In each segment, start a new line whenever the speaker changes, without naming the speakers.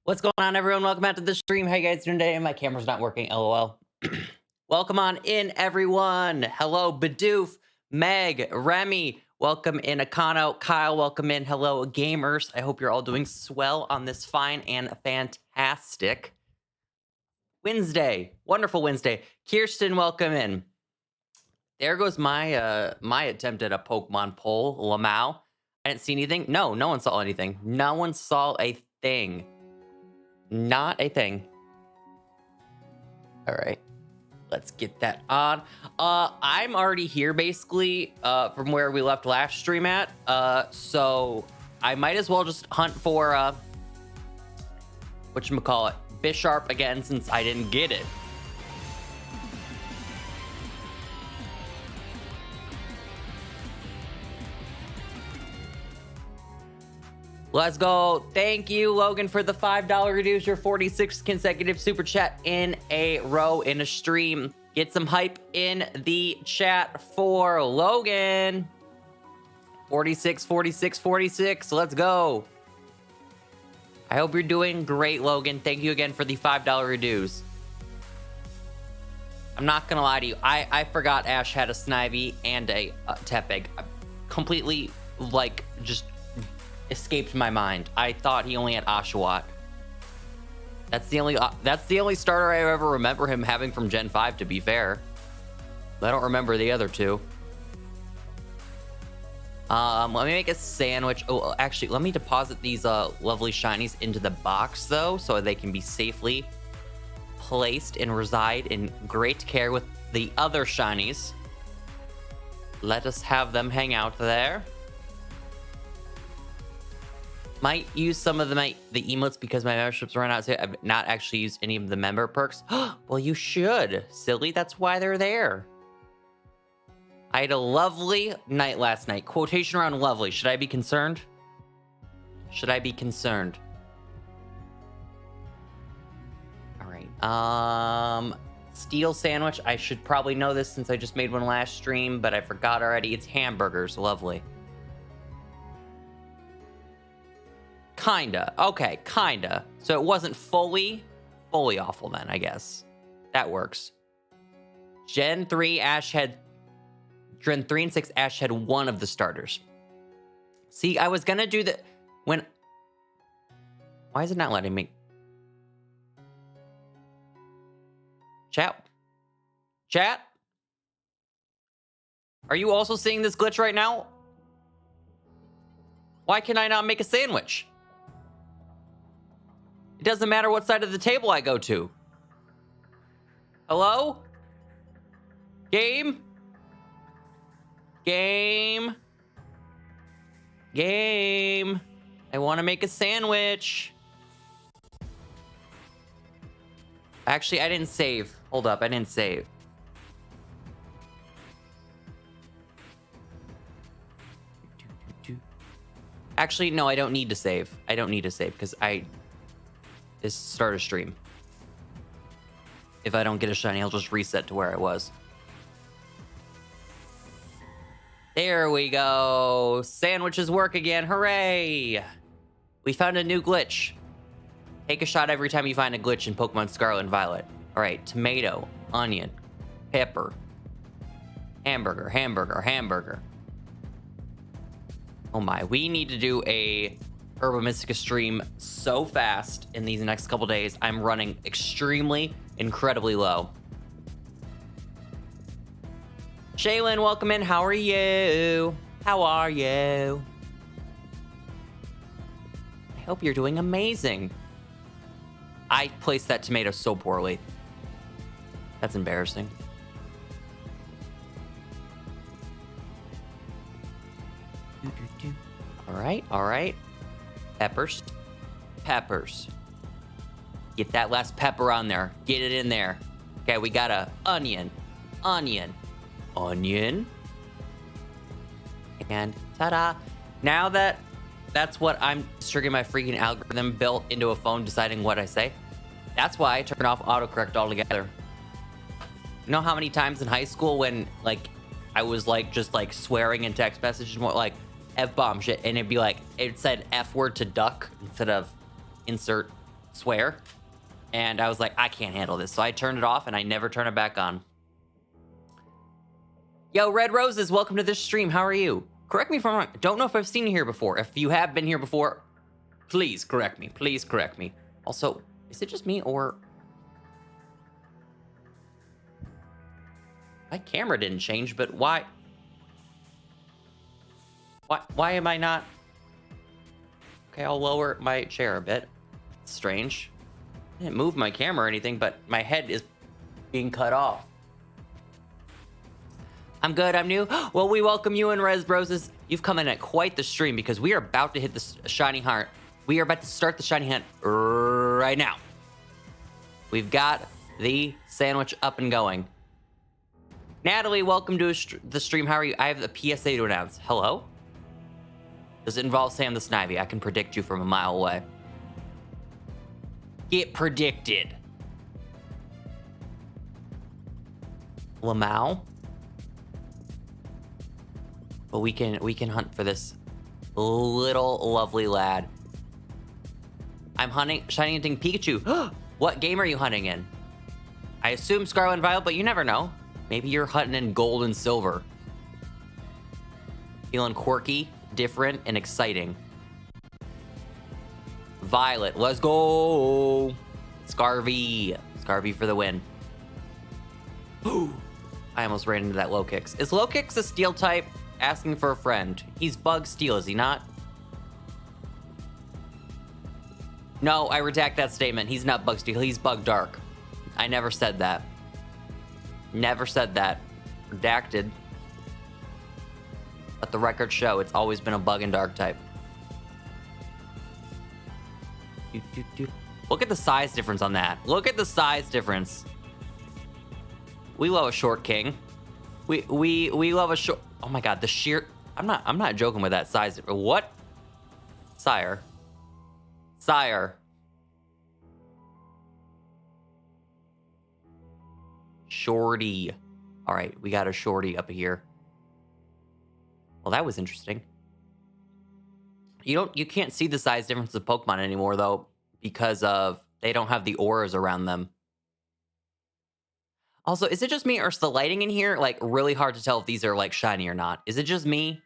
What's going on, everyone? Welcome out to the stream. How you guys doing today? My camera's not working, lol. Welcome on in, everyone. Hello, Bidoof, Meg, Remy. Welcome in, Akano, Kyle. Welcome in. Hello, gamers. I hope you're all doing swell on this fine and fantastic Wednesday. Wonderful Wednesday. Kirsten, welcome in. There goes my my attempt at a Pokemon poll, Lamau. I didn't see anything. No one saw anything. No one saw a thing. Not a thing. All right, let's get that on. I'm already here basically from where we left last stream at. So I might as well just hunt for whatchamacallit, Bisharp again, since I didn't get it. Let's go. Thank you, Logan, for the $5 reduce, your 46th consecutive super chat in a row in a stream. Get some hype in the chat for Logan. 46, 46, 46. Let's go. I hope you're doing great, Logan. Thank you again for the $5 reduce. I'm not going to lie to you. I forgot Ash had a Snivy and a Tepig. Completely, like, just escaped my mind. I thought he only had Oshawott. That's the only starter I ever remember him having from Gen 5, to be fair. I don't remember the other two. Let me make a sandwich. Oh, actually, let me deposit these lovely shinies into the box, though, so they can be safely placed and reside in great care with the other shinies. Let us have them hang out there. Might use some of the emotes because my memberships run out. So I've not actually used any of the member perks. Well, you should, silly. That's why they're there. I had a lovely night last night. Quotation around lovely. Should I be concerned? Should I be concerned? All right. Steel sandwich. I should probably know this since I just made one last stream, but I forgot already. It's hamburgers. Lovely. Kinda. Okay, kinda. So it wasn't fully awful then, I guess. That works. Gen 3 and 6 Ash had one of the starters. See, I was gonna do the... Why is it not letting me? Chat? Chat? Are you also seeing this glitch right now? Why can I not make a sandwich? It doesn't matter what side of the table I go to. Hello? Game? Game? Game? I want to make a sandwich. Actually, I didn't save. Hold up, I didn't save. Actually, no, I don't need to save. I don't need to save because this start a stream. If I don't get a shiny, I'll just reset to where I was. There we go. Sandwiches work again. Hooray! We found a new glitch. Take a shot every time you find a glitch in Pokemon Scarlet and Violet. All right, tomato, onion, pepper, hamburger, hamburger, hamburger. Oh my, we need to do a Herba Mystica stream so fast in these next couple days. I'm running extremely, incredibly low. Shaylin, welcome in. How are you? How are you? I hope you're doing amazing. I placed that tomato so poorly. That's embarrassing. All right. Peppers. Get that last pepper on there. Get it in there. Okay, we got a onion. And ta-da. Now that's what I'm triggering my freaking algorithm built into a phone deciding what I say. That's why I turn off autocorrect altogether. You know how many times in high school when like I was like just like swearing in text messages more like F-bomb shit, and it'd be like, it said F word to duck instead of insert swear. And I was like, I can't handle this. So I turned it off and I never turn it back on. Yo, Red Roses, welcome to this stream. How are you? Correct me if I'm wrong. Don't know if I've seen you here before. If you have been here before, please correct me. Please correct me. Also, is it just me or... My camera didn't change, but why? Why am I not? Okay, I'll lower my chair a bit. It's strange. I didn't move my camera or anything, but my head is being cut off. I'm good, I'm new. Well, we welcome you in, Res Roses. You've come in at quite the stream because we are about to hit the shiny hunt. We are about to start the shiny hunt right now. We've got the sandwich up and going. Natalie, welcome to the stream. How are you? I have a PSA to announce. Hello? Does it involve Sam the Snivy? I can predict you from a mile away. Get predicted. Lamau? But we can hunt for this little lovely lad. I'm shiny hunting Pikachu. What game are you hunting in? I assume Scarlet and Violet, but you never know. Maybe you're hunting in gold and silver. Feeling quirky, different, and exciting. Violet, let's go. Scarvy. Scarvy for the win. I almost ran into that low kicks. Is low kicks a steel type? Asking for a friend. He's bug steel, is he not? No, I redact that statement. He's not bug steel. He's bug dark. I never said that. Never said that. Redacted. Let the record show it's always been a bug and dark type. Look at the size difference on that. Look at the size difference. We love a short king. We love a short. Oh my god, the sheer. I'm not joking with that size. What? Sire. Sire. Shorty. All right, we got a shorty up here. Well, that was interesting. You can't see the size difference of Pokemon anymore though, because of they don't have the auras around them. Also, is it just me or is the lighting in here like really hard to tell if these are like shiny or not? Is it just me?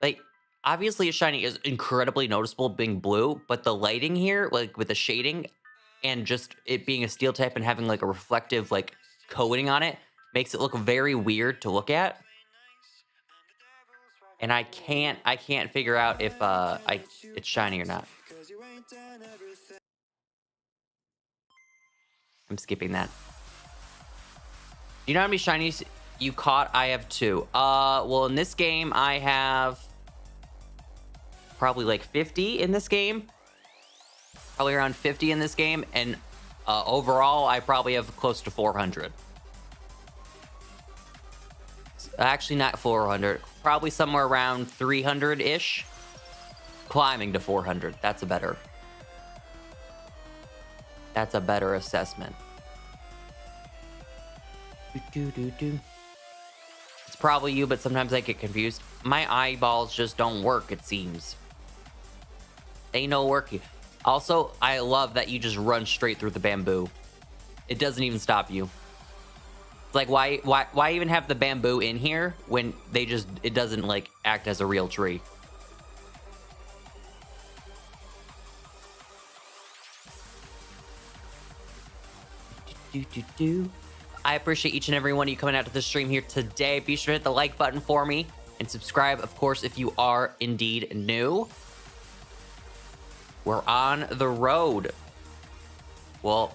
Like, obviously a shiny is incredibly noticeable being blue, but the lighting here, like with the shading and just it being a steel type and having like a reflective like coating on it, makes it look very weird to look at. And I can't figure out if it's shiny or not. I'm skipping that. Do you know how many shinies you caught? I have 2. Well, in this game, I have probably like 50 in this game. Probably around 50 in this game. And overall, I probably have close to 400. Actually, not 400. Probably somewhere around 300-ish. Climbing to 400. That's a better assessment. It's probably you, but sometimes I get confused. My eyeballs just don't work, it seems. They no worky. Also, I love that you just run straight through the bamboo. It doesn't even stop you. It's like, why even have the bamboo in here when it doesn't like act as a real tree? I appreciate each and every one of you coming out to the stream here today. Be sure to hit the like button for me and subscribe, of course, if you are indeed new. We're on the road. Well,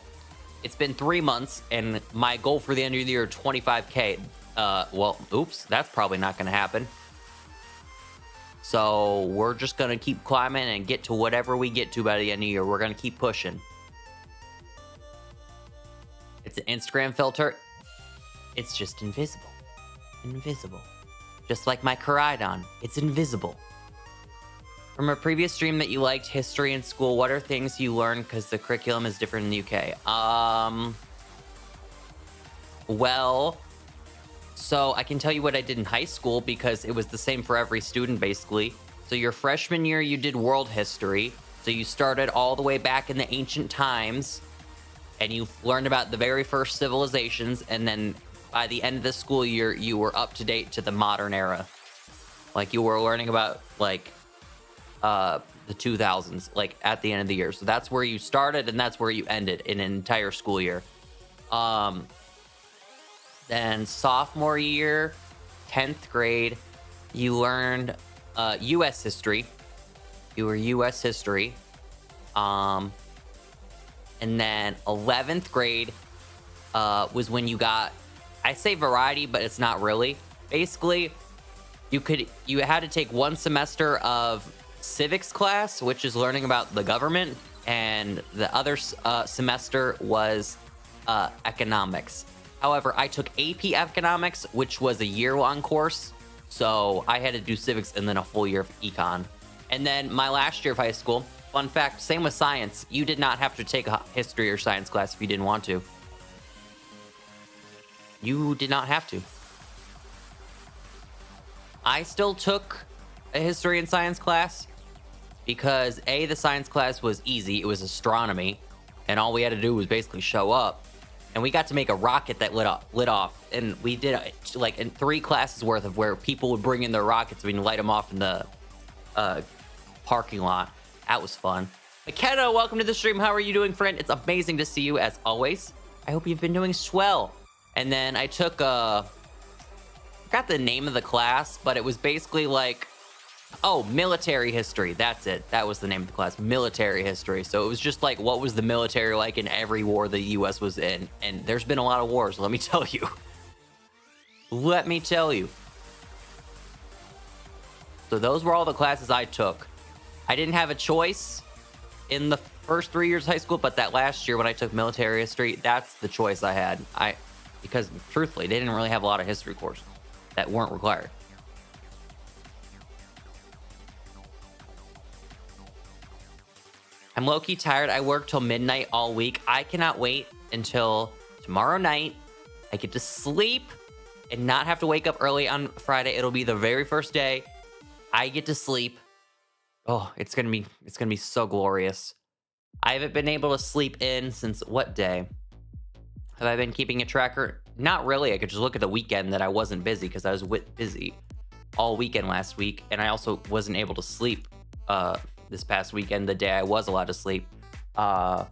it's been 3 months, and my goal for the end of the year, 25K. Well, oops, that's probably not going to happen. So we're just going to keep climbing and get to whatever we get to by the end of the year. We're going to keep pushing. It's an Instagram filter. It's just invisible. Invisible. Just like my Koraidon. It's invisible. From a previous stream that you liked, history in school, what are things you learned because the curriculum is different in the UK? Well, so I can tell you what I did in high school because it was the same for every student, basically. So your freshman year, you did world history. So you started all the way back in the ancient times, and you learned about the very first civilizations, and then by the end of the school year, you were up to date to the modern era. Like, you were learning about, like, the 2000s, like, at the end of the year. So that's where you started, and that's where you ended in an entire school year. Then sophomore year, 10th grade, you learned U.S. history. You were U.S. history. And then 11th grade was when you got, I say variety, but it's not really. Basically, you had to take one semester of civics class, which is learning about the government, and the other semester was economics. However, I took AP economics, which was a year-long course, so I had to do civics and then a full year of econ. And then my last year of high school, fun fact, same with science, you did not have to take a history or science class if you didn't want to. You did not have to. I still took a history and science class because A, the science class was easy. It was astronomy, and all we had to do was basically show up. And we got to make a rocket that lit off. And we did like in 3 classes worth of where people would bring in their rockets and we'd light them off in the parking lot. That was fun. McKenna, welcome to the stream. How are you doing, friend? It's amazing to see you as always. I hope you've been doing swell. And then I took I forgot the name of the class, but it was basically like, oh, military history. That's it. That was the name of the class, military history. So it was just like, what was the military like in every war the U.S. was in? And there's been a lot of wars, let me tell you. Let me tell you. So those were all the classes I took. I didn't have a choice in the first 3 years of high school, but that last year when I took military history, that's the choice I had. Because truthfully, they didn't really have a lot of history courses that weren't required. I'm low-key tired. I work till midnight all week. I cannot wait until tomorrow night. I get to sleep and not have to wake up early on Friday. It'll be the very first day I get to sleep. Oh, it's gonna be so glorious. I haven't been able to sleep in since what day? Have I been keeping a tracker? Not really. I could just look at the weekend that I wasn't busy because I was busy all weekend last week, and I also wasn't able to sleep this past weekend, the day I was allowed to sleep. I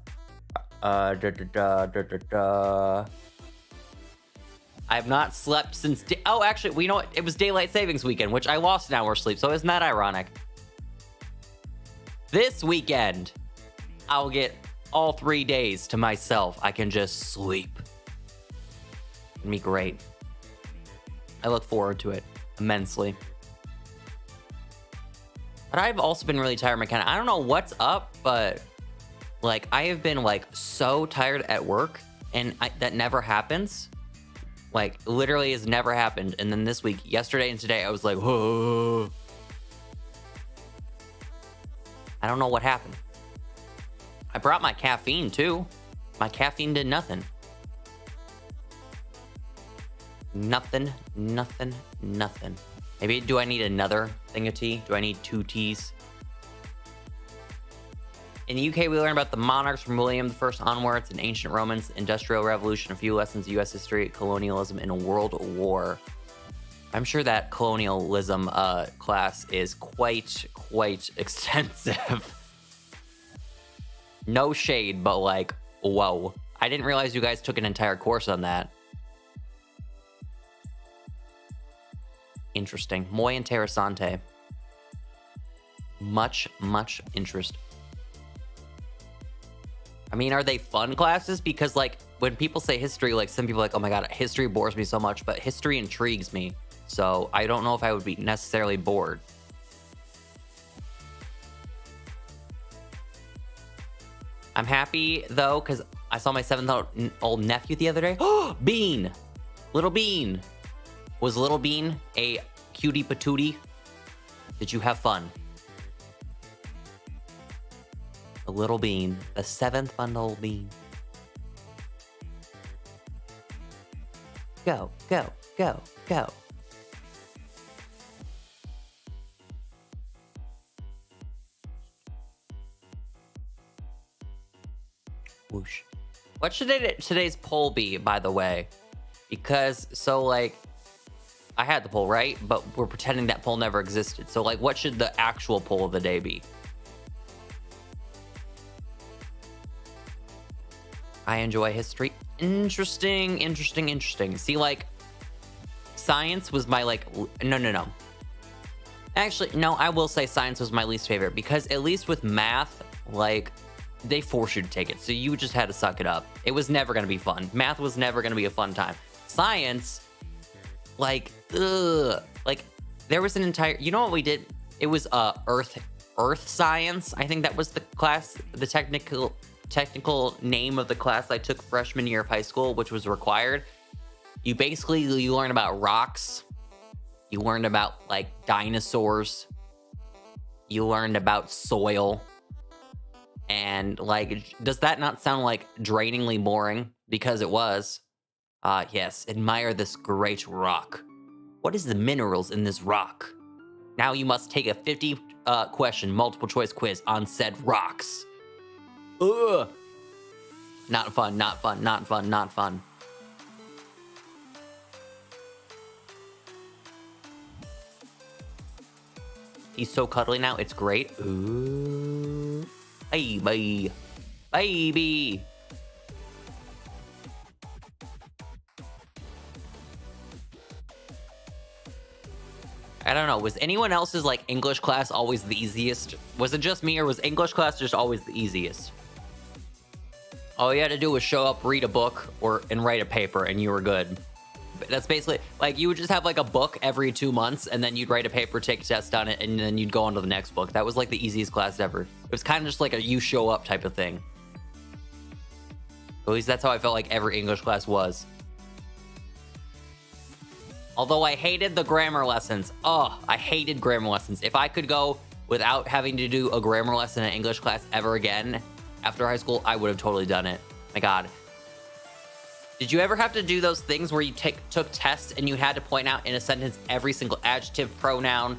have not slept since. Oh, actually, we know what? It was daylight savings weekend, which I lost an hour's sleep. So isn't that ironic? This weekend, I'll get all 3 days to myself. I can just sleep. It'll be great. I look forward to it immensely. But I've also been really tired, McKenna. I don't know what's up, but like I have been like so tired at work, and that never happens. Like literally has never happened. And then this week, yesterday and today, I was like, whoa. I don't know what happened. I brought my caffeine too. My caffeine did nothing. Nothing. Maybe do I need another thing of tea? Do I need 2 teas? In the UK, we learn about the monarchs from William I onwards, and ancient Romans, Industrial Revolution, a few lessons of U.S. history, colonialism, and World War. I'm sure that colonialism class is quite extensive. No shade, but like, whoa. I didn't realize you guys took an entire course on that. Interesting. Muy interesante. Much interest. I mean, are they fun classes? Because like when people say history, like some people are like, oh my god, history bores me so much, but history intrigues me. So I don't know if I would be necessarily bored. I'm happy though, because I saw my 7-year-old nephew the other day. Oh, Bean! Little Bean! Was Little Bean a cutie patootie? Did you have fun? A little bean. The 7th-month-old bean. Go. Whoosh. What should today's poll be, by the way? Because, so, like, I had the poll, right? But we're pretending that poll never existed. So, like, what should the actual poll of the day be? I enjoy history. Interesting, interesting, interesting. See, like, science was my, like, no. Actually, no, I will say science was my least favorite because at least with math, like, they force you to take it. So you just had to suck it up. It was never going to be fun. Math was never going to be a fun time. Science, like, ugh. Like, there was an entire, you know what we did? It was earth science. I think that was the class, the technical name of the class I took freshman year of high school, which was required. You learn about rocks. You learned about, like, dinosaurs. You learned about soil. And, like, does that not sound, like, drainingly boring? Because it was. Yes, admire this great rock. What is the minerals in this rock? Now you must take a 50 question multiple choice quiz on said rocks. Ugh. Not fun, not fun, not fun, not fun. He's so cuddly now, it's great. Ooh. Baby. Baby. I don't know. Was anyone else's, like, English class always the easiest? Was it just me, or was English class just always the easiest? All you had to do was show up, read a book, and write a paper, and you were good. That's basically, like, you would just have, like, a book every 2 months, and then you'd write a paper, take a test on it, and then you'd go on to the next book. That was, like, the easiest class ever. It was kind of just like a you show up type of thing. At least that's how I felt like every English class was. Although I hated the grammar lessons. Oh, I hated grammar lessons. If I could go without having to do a grammar lesson in English class ever again after high school, I would have totally done it. My God. Did you ever have to do those things where you took tests and you had to point out in a sentence every single adjective, pronoun,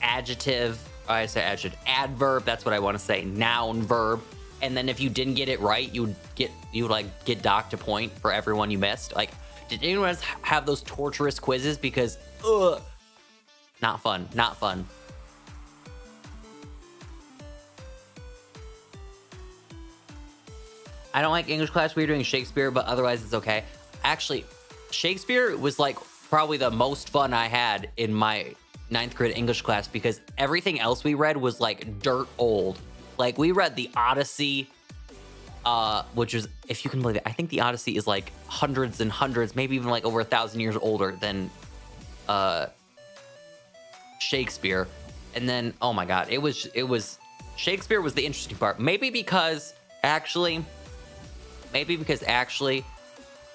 adjective, I say adjective, adverb, that's what I want to say, noun, verb, and then if you didn't get it right, you would get docked a point for everyone you missed? Like, did anyone else have those torturous quizzes? Because, ugh, not fun, not fun. I don't like English class. We were doing Shakespeare, but otherwise it's okay. Actually, Shakespeare was, like, probably the most fun I had in my 9th grade English class because everything else we read was, like, dirt old. Like, we read the Odyssey, which is, if you can believe it, I think the Odyssey is, like, hundreds and hundreds, maybe even, like, over 1,000 years older than Shakespeare. And then, oh my God, it was Shakespeare was the interesting part. Maybe because actually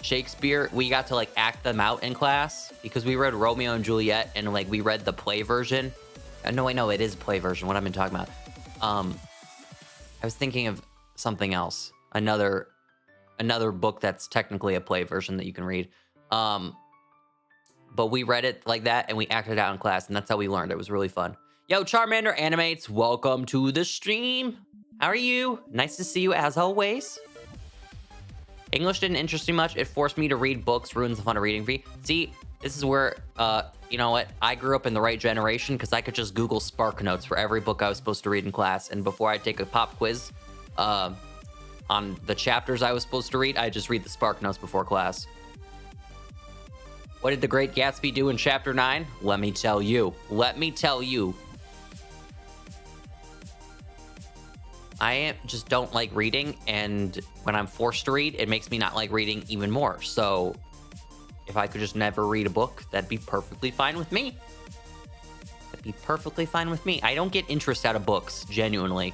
Shakespeare, we got to, like, act them out in class because we read Romeo and Juliet and, like, we read the play version. No, wait, no, it is a play version. What I've been talking about. I was thinking of something else. Another book that's technically a play version that you can read. But we read it like that and we acted it out in class, and that's how we learned. It was really fun. Yo, Charmander Animates, welcome to the stream. How are you? Nice to see you as always. English didn't interest me much. It forced me to read books, ruins the fun of reading for you. See, this is where, you know what? I grew up in the right generation because I could just Google Spark Notes for every book I was supposed to read in class. And before I take a pop quiz on the chapters I was supposed to read, I just read the Spark Notes before class. What did the Great Gatsby do in Chapter 9? Let me tell you. Let me tell you. I just don't like reading, and when I'm forced to read, it makes me not like reading even more. So if I could just never read a book, that'd be perfectly fine with me. That'd be perfectly fine with me. I don't get interest out of books, genuinely.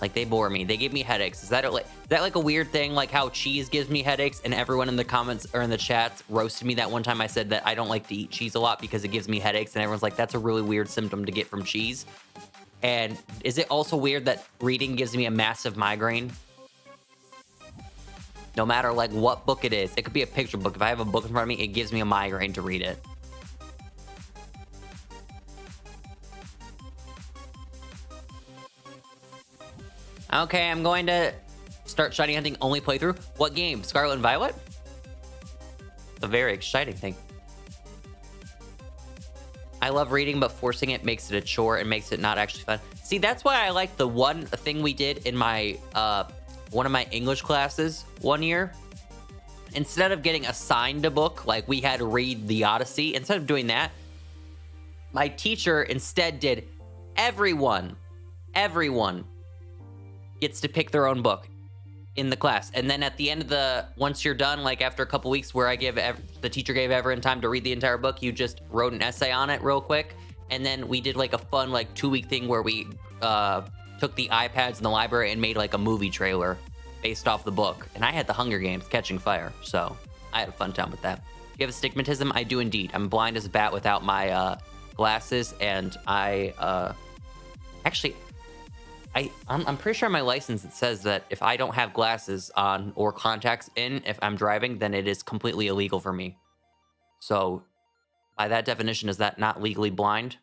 Like, they bore me. They give me headaches. Is that like a weird thing, like how cheese gives me headaches, and everyone in the comments or in the chats roasted me that one time I said that I don't like to eat cheese a lot because it gives me headaches, and everyone's like, that's a really weird symptom to get from cheese. And is it also weird that reading gives me a massive migraine? No matter, like, what book it is. It could be a picture book. If I have a book in front of me, it gives me a migraine to read it. Okay, I'm going to Start shiny hunting only playthrough. What game? Scarlet and Violet? It's a very exciting thing. I love reading, but forcing it makes it a chore and makes it not actually fun. See, that's why I like the one thing we did in my one of my English classes one year. Instead of getting assigned a book, like we had to read the Odyssey, instead of doing that, my teacher instead did everyone gets to pick their own book in the class. And then at the end of the, once you're done, like after a couple weeks where I give, the teacher gave everyone time to read the entire book, you just wrote an essay on it real quick. And then we did like a fun, like 2-week thing where we took the iPads in the library and made like a movie trailer based off the book. And I had the Hunger Games Catching Fire. So I had a fun time with that. Do you have astigmatism? I do indeed. I'm blind as a bat without my glasses. And I, actually, I'm pretty sure on my license it says that if I don't have glasses on or contacts in, if I'm driving, then it is completely illegal for me. So by that definition, is that not legally blind?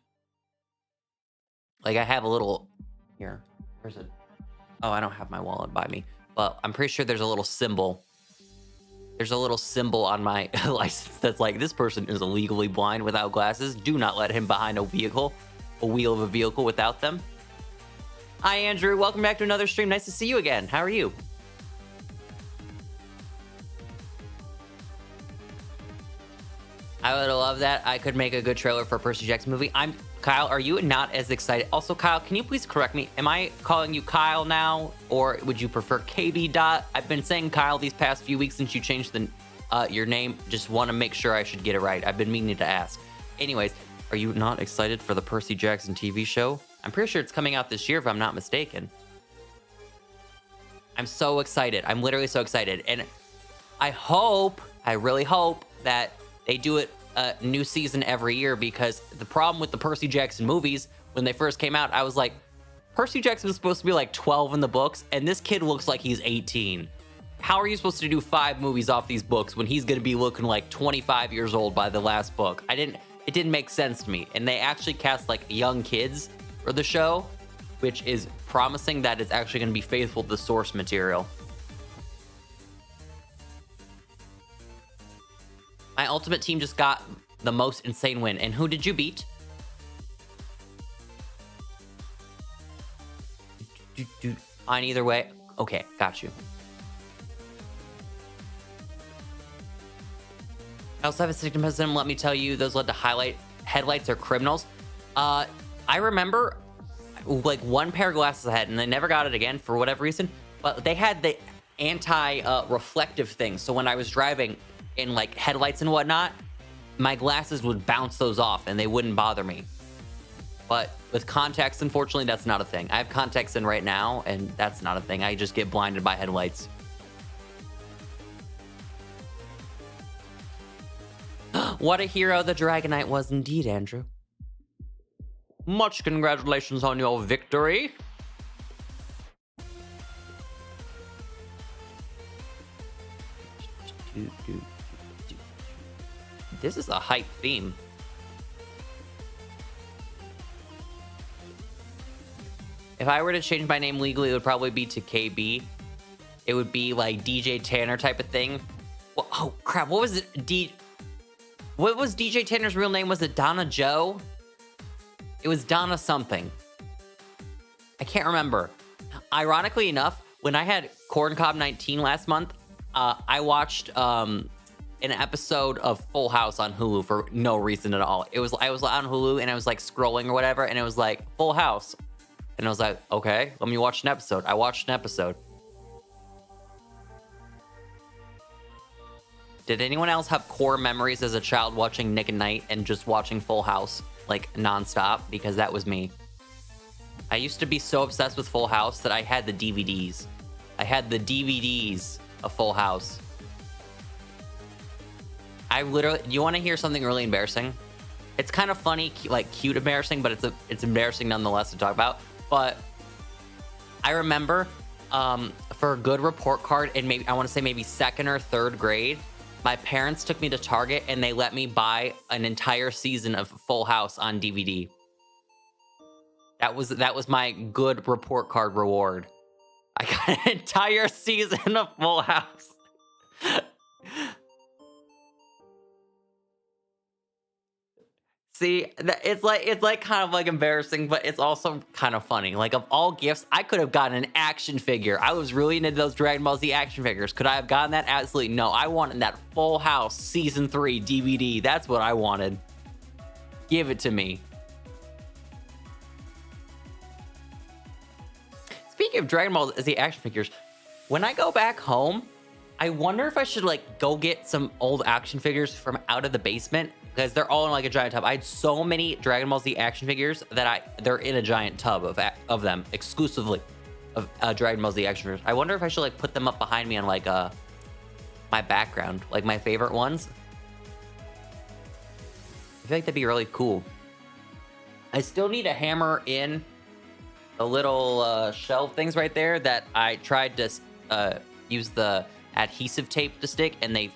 Like I have a little, here, where's it? Oh, I don't have my wallet by me, but I'm pretty sure there's a little symbol. There's a little symbol on my license that's like, this person is illegally blind without glasses. Do not let him behind a wheel of a vehicle without them. Hi, Andrew. Welcome back to another stream. Nice to see you again. How are you? I would love that. I could make a good trailer for Percy Jackson movie. Kyle, are you not as excited? Also, Kyle, can you please correct me? Am I calling you Kyle now, or would you prefer KB Dot? I've been saying Kyle these past few weeks since you changed the your name. Just want to make sure I should get it right. I've been meaning to ask. Anyways, are you not excited for the Percy Jackson TV show? I'm pretty sure it's coming out this year, if I'm not mistaken. I'm so excited. I'm literally so excited. And I really hope that they do it a new season every year, because the problem with the Percy Jackson movies, when they first came out, I was like, Percy Jackson was supposed to be like 12 in the books, and this kid looks like he's 18. How are you supposed to do 5 movies off these books when he's going to be looking like 25 years old by the last book? It didn't make sense to me. And they actually cast like young kids for the show, which is promising that it's actually going to be faithful to the source material. My ultimate team just got the most insane win. And who did you beat? Fine either way. Okay, got you. I also have a astigmatism. Let me tell you, those led to headlights are criminals. I remember like one pair of glasses I had, and they never got it again for whatever reason, but they had the anti-reflective thing. So when I was driving in like headlights and whatnot, my glasses would bounce those off and they wouldn't bother me. But with contacts, unfortunately, that's not a thing. I have contacts in right now, and that's not a thing. I just get blinded by headlights. What a hero the Dragonite was indeed, Andrew. Much congratulations on your victory. This is a hype theme. If I were to change my name legally, it would probably be to KB. It would be like DJ Tanner type of thing. Well, oh crap, what was it? What was DJ Tanner's real name? Was it Donna Joe? It was Donna something. I can't remember. Ironically enough, when I had Corn Cob 19 last month, I watched an episode of Full House on Hulu for no reason at all. I was on Hulu and I was like scrolling or whatever, and it was like Full House. And I was like, okay, let me watch an episode. I watched an episode. Did anyone else have core memories as a child watching Nick at Night and just watching Full House like nonstop? Because that was me. I used to be so obsessed with Full House that I had the DVDs. I had the DVDs of Full House. I literally, you want to hear something really embarrassing? It's kind of funny, like cute embarrassing, but it's embarrassing nonetheless to talk about. But I remember for a good report card in maybe, I want to say maybe 2nd or 3rd grade, my parents took me to Target and they let me buy an entire season of Full House on DVD. That was my good report card reward. I got an entire season of Full House. See, it's like kind of like embarrassing, but it's also kind of funny. Like, of all gifts, I could have gotten an action figure. I was really into those Dragon Ball Z action figures. Could I have gotten that? Absolutely no. I wanted that Full House Season 3 DVD. That's what I wanted. Give it to me. Speaking of Dragon Ball Z action figures, when I go back home, I wonder if I should like go get some old action figures from out of the basement, because they're all in like a giant tub. I had so many Dragon Ball Z action figures that they're in a giant tub of them exclusively of Dragon Ball Z action figures. I wonder if I should like put them up behind me on like my background, like my favorite ones. I feel like that'd be really cool. I still need to hammer in the little shelf things right there that I tried to use the adhesive tape to stick, and they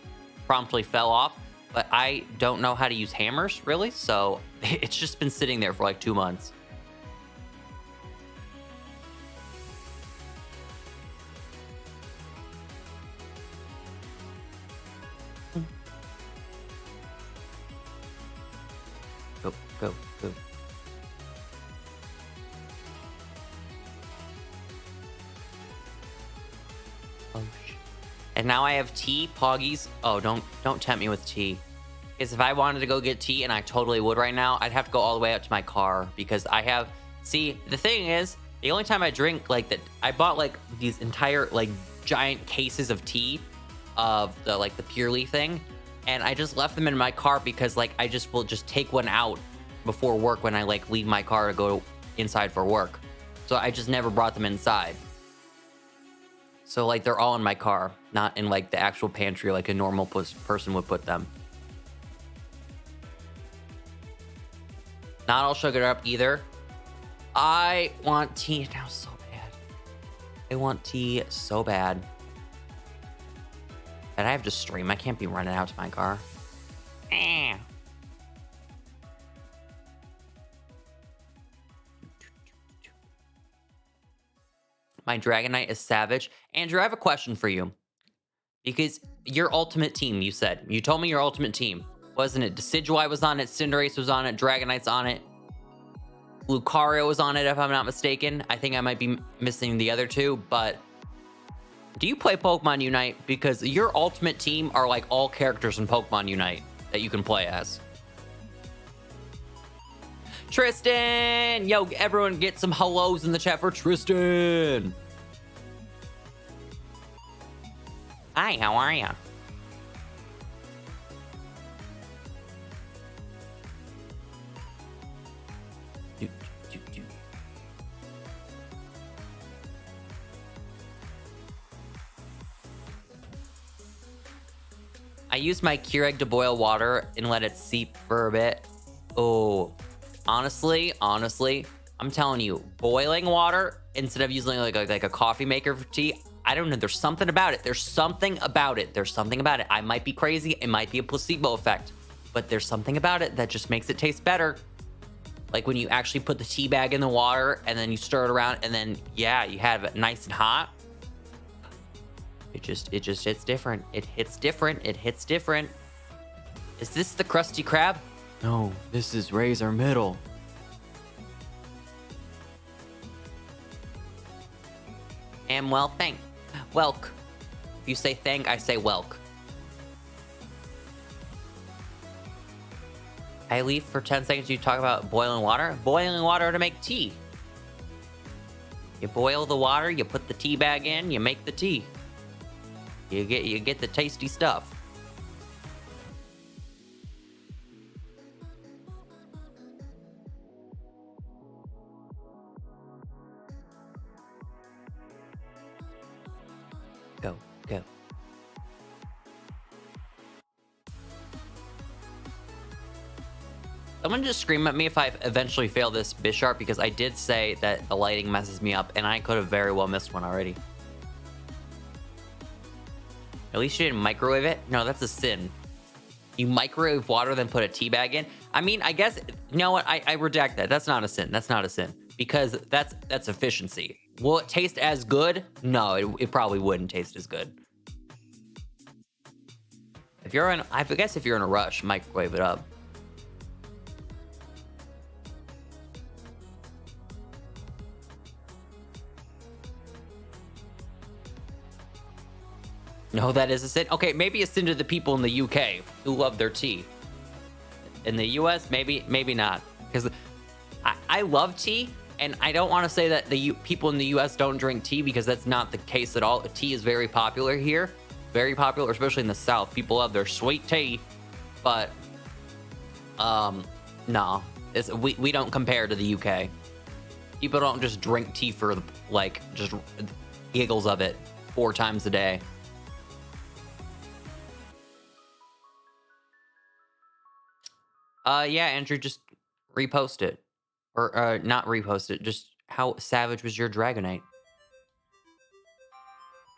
promptly fell off. But I don't know how to use hammers, really, so it's just been sitting there for like 2 months. Go, go, go. Oh, shit. And now I have tea, Poggies. Oh, don't tempt me with tea. Because if I wanted to go get tea, and I totally would right now, I'd have to go all the way out to my car. Because I have... See, the thing is, the only time I drink like that... I bought like these entire like giant cases of tea of the like the Pure Leaf thing. And I just left them in my car because like I just will just take one out before work when I like leave my car to go inside for work. So I just never brought them inside. So like they're all in my car, not in like the actual pantry like a normal person would put them. Not all sugared up either. I want tea now so bad. I want tea so bad. And I have to stream. I can't be running out to my car. My Dragonite is savage. Andrew, I have a question for you. Because your ultimate team, you said. You told me your ultimate team. Wasn't it Decidueye was on it, Cinderace was on it, Dragonite's on it, Lucario was on it, if I'm not mistaken. I think I might be missing the other two, but... Do you play Pokemon Unite? Because your ultimate team are like all characters in Pokemon Unite that you can play as. Tristan! Yo, everyone get some hellos in the chat for Tristan! Hi, how are ya? I used my Keurig to boil water and let it seep for a bit. Oh, honestly, I'm telling you, boiling water instead of using like a coffee maker for tea, I don't know. There's something about it. There's something about it. I might be crazy. It might be a placebo effect, but there's something about it that just makes it taste better. Like when you actually put the tea bag in the water and then you stir it around and then, yeah, you have it nice and hot. It just hits different. It hits different. Is this the Krusty Krab? No, this is Razor Middle. Am well, thank. Welk. If you say thank, I say welk. I leave for 10 seconds. You talk about boiling water. Boiling water to make tea. You boil the water, you put the tea bag in, you make the tea. You get the tasty stuff. Go, go. Someone just scream at me if I eventually fail this Bisharp, because I did say that the lighting messes me up and I could have very well missed one already. At least you didn't microwave it. No, that's a sin. You microwave water, then put a tea bag in. I mean, I guess, you know what? I redact that. That's not a sin. That's not a sin. Because that's efficiency. Will it taste as good? No, it probably wouldn't taste as good. If you're in, I guess if you're in a rush, microwave it up. No, that is a sin. Okay, maybe a sin to the people in the UK who love their tea. In the US, maybe not. Because I love tea, and I don't want to say that the people in the US don't drink tea, because that's not the case at all. Tea is very popular here. Very popular, especially in the South. People love their sweet tea. But, no. We don't compare to the UK. People don't just drink tea for, like, just giggles of it 4 times a day. Yeah, Andrew, just repost it. Or, not repost it, just how savage was your Dragonite?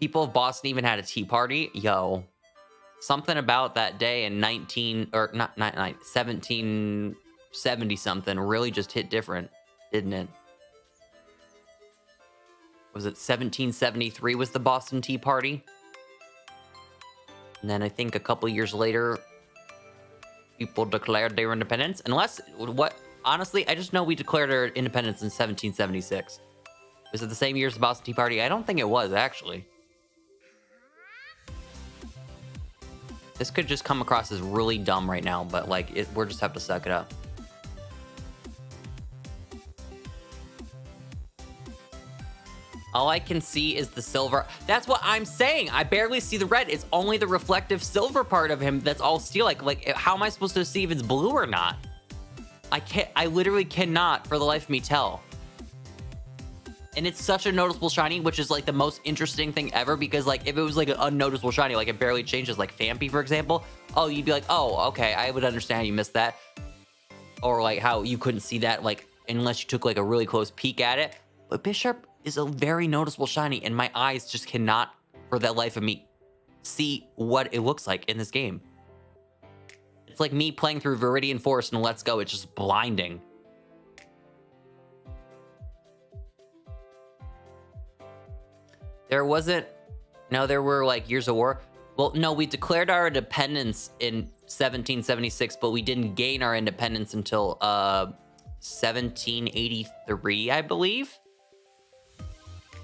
People of Boston even had a tea party? Yo. Something about that day in 1770 something really just hit different, didn't it? Was it 1773 was the Boston Tea Party? And then I think a couple years later, people declared their independence. Honestly, I just know we declared our independence in 1776. Was it the same year as the Boston Tea Party? I don't think it was, actually. This could just come across as really dumb right now, but like, we're just have to suck it up. All I can see is the silver. That's what I'm saying. I barely see the red. It's only the reflective silver part of him that's all steel. Like, how am I supposed to see if it's blue or not? I literally cannot for the life of me tell. And it's such a noticeable shiny, which is like the most interesting thing ever, because like if it was like an unnoticeable shiny, like it barely changes, like Fampy, for example, oh, you'd be like, oh, okay, I would understand how you missed that. Or like how you couldn't see that, like, unless you took like a really close peek at it. But Bisharp is a very noticeable shiny, and my eyes just cannot, for the life of me, see what it looks like in this game. It's like me playing through Viridian Forest and Let's Go. It's just blinding. There wasn't... No, there were, like, years of war. Well, no, we declared our independence in 1776, but we didn't gain our independence until 1783, I believe.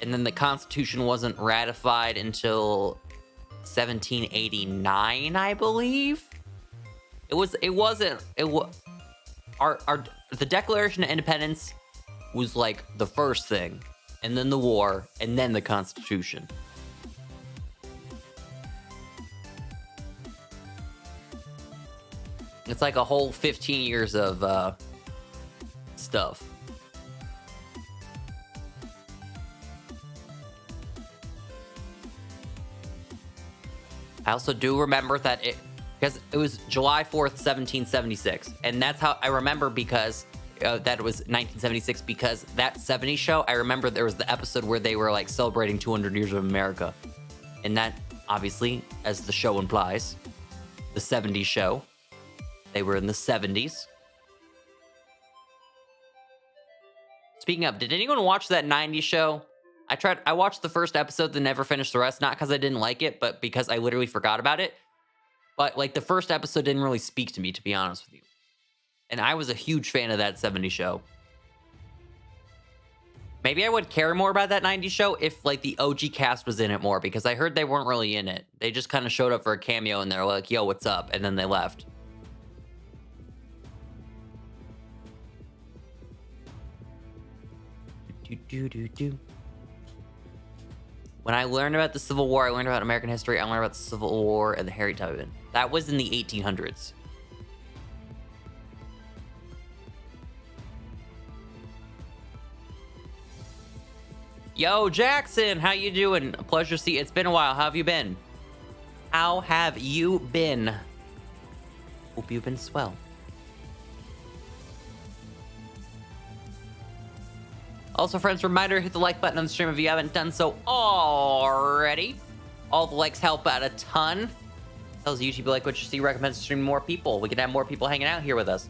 And then the Constitution wasn't ratified until 1789, I believe. The Declaration of Independence was like the first thing, and then the war, and then the Constitution. It's like a whole 15 years of stuff. I also do remember that because it was July 4th, 1776. And that's how I remember, because that it was 1976, because that 70s show, I remember there was the episode where they were like celebrating 200 years of America. And that, obviously, as the show implies, the 70s show, they were in the 70s. Speaking of, did anyone watch that 90s show? I watched the first episode, then never finished the rest, not because I didn't like it, but because I literally forgot about it. But, like, the first episode didn't really speak to me, to be honest with you. And I was a huge fan of that 70s show. Maybe I would care more about that 90s show if, like, the OG cast was in it more, because I heard they weren't really in it. They just kind of showed up for a cameo, and they're like, yo, what's up? And then they left. When I learned about the Civil War, I learned about American history, I learned about the Civil War and the Harry Tubman. That was in the 1800s. Yo, Jackson, how you doing? A pleasure to see you. It's been a while. How have you been? How have you been? Hope you've been swell. Also, friends, reminder, hit the like button on the stream if you haven't done so already. All the likes help out a ton. Tells YouTube you like what you see, recommends streaming more people. We can have more people hanging out here with us.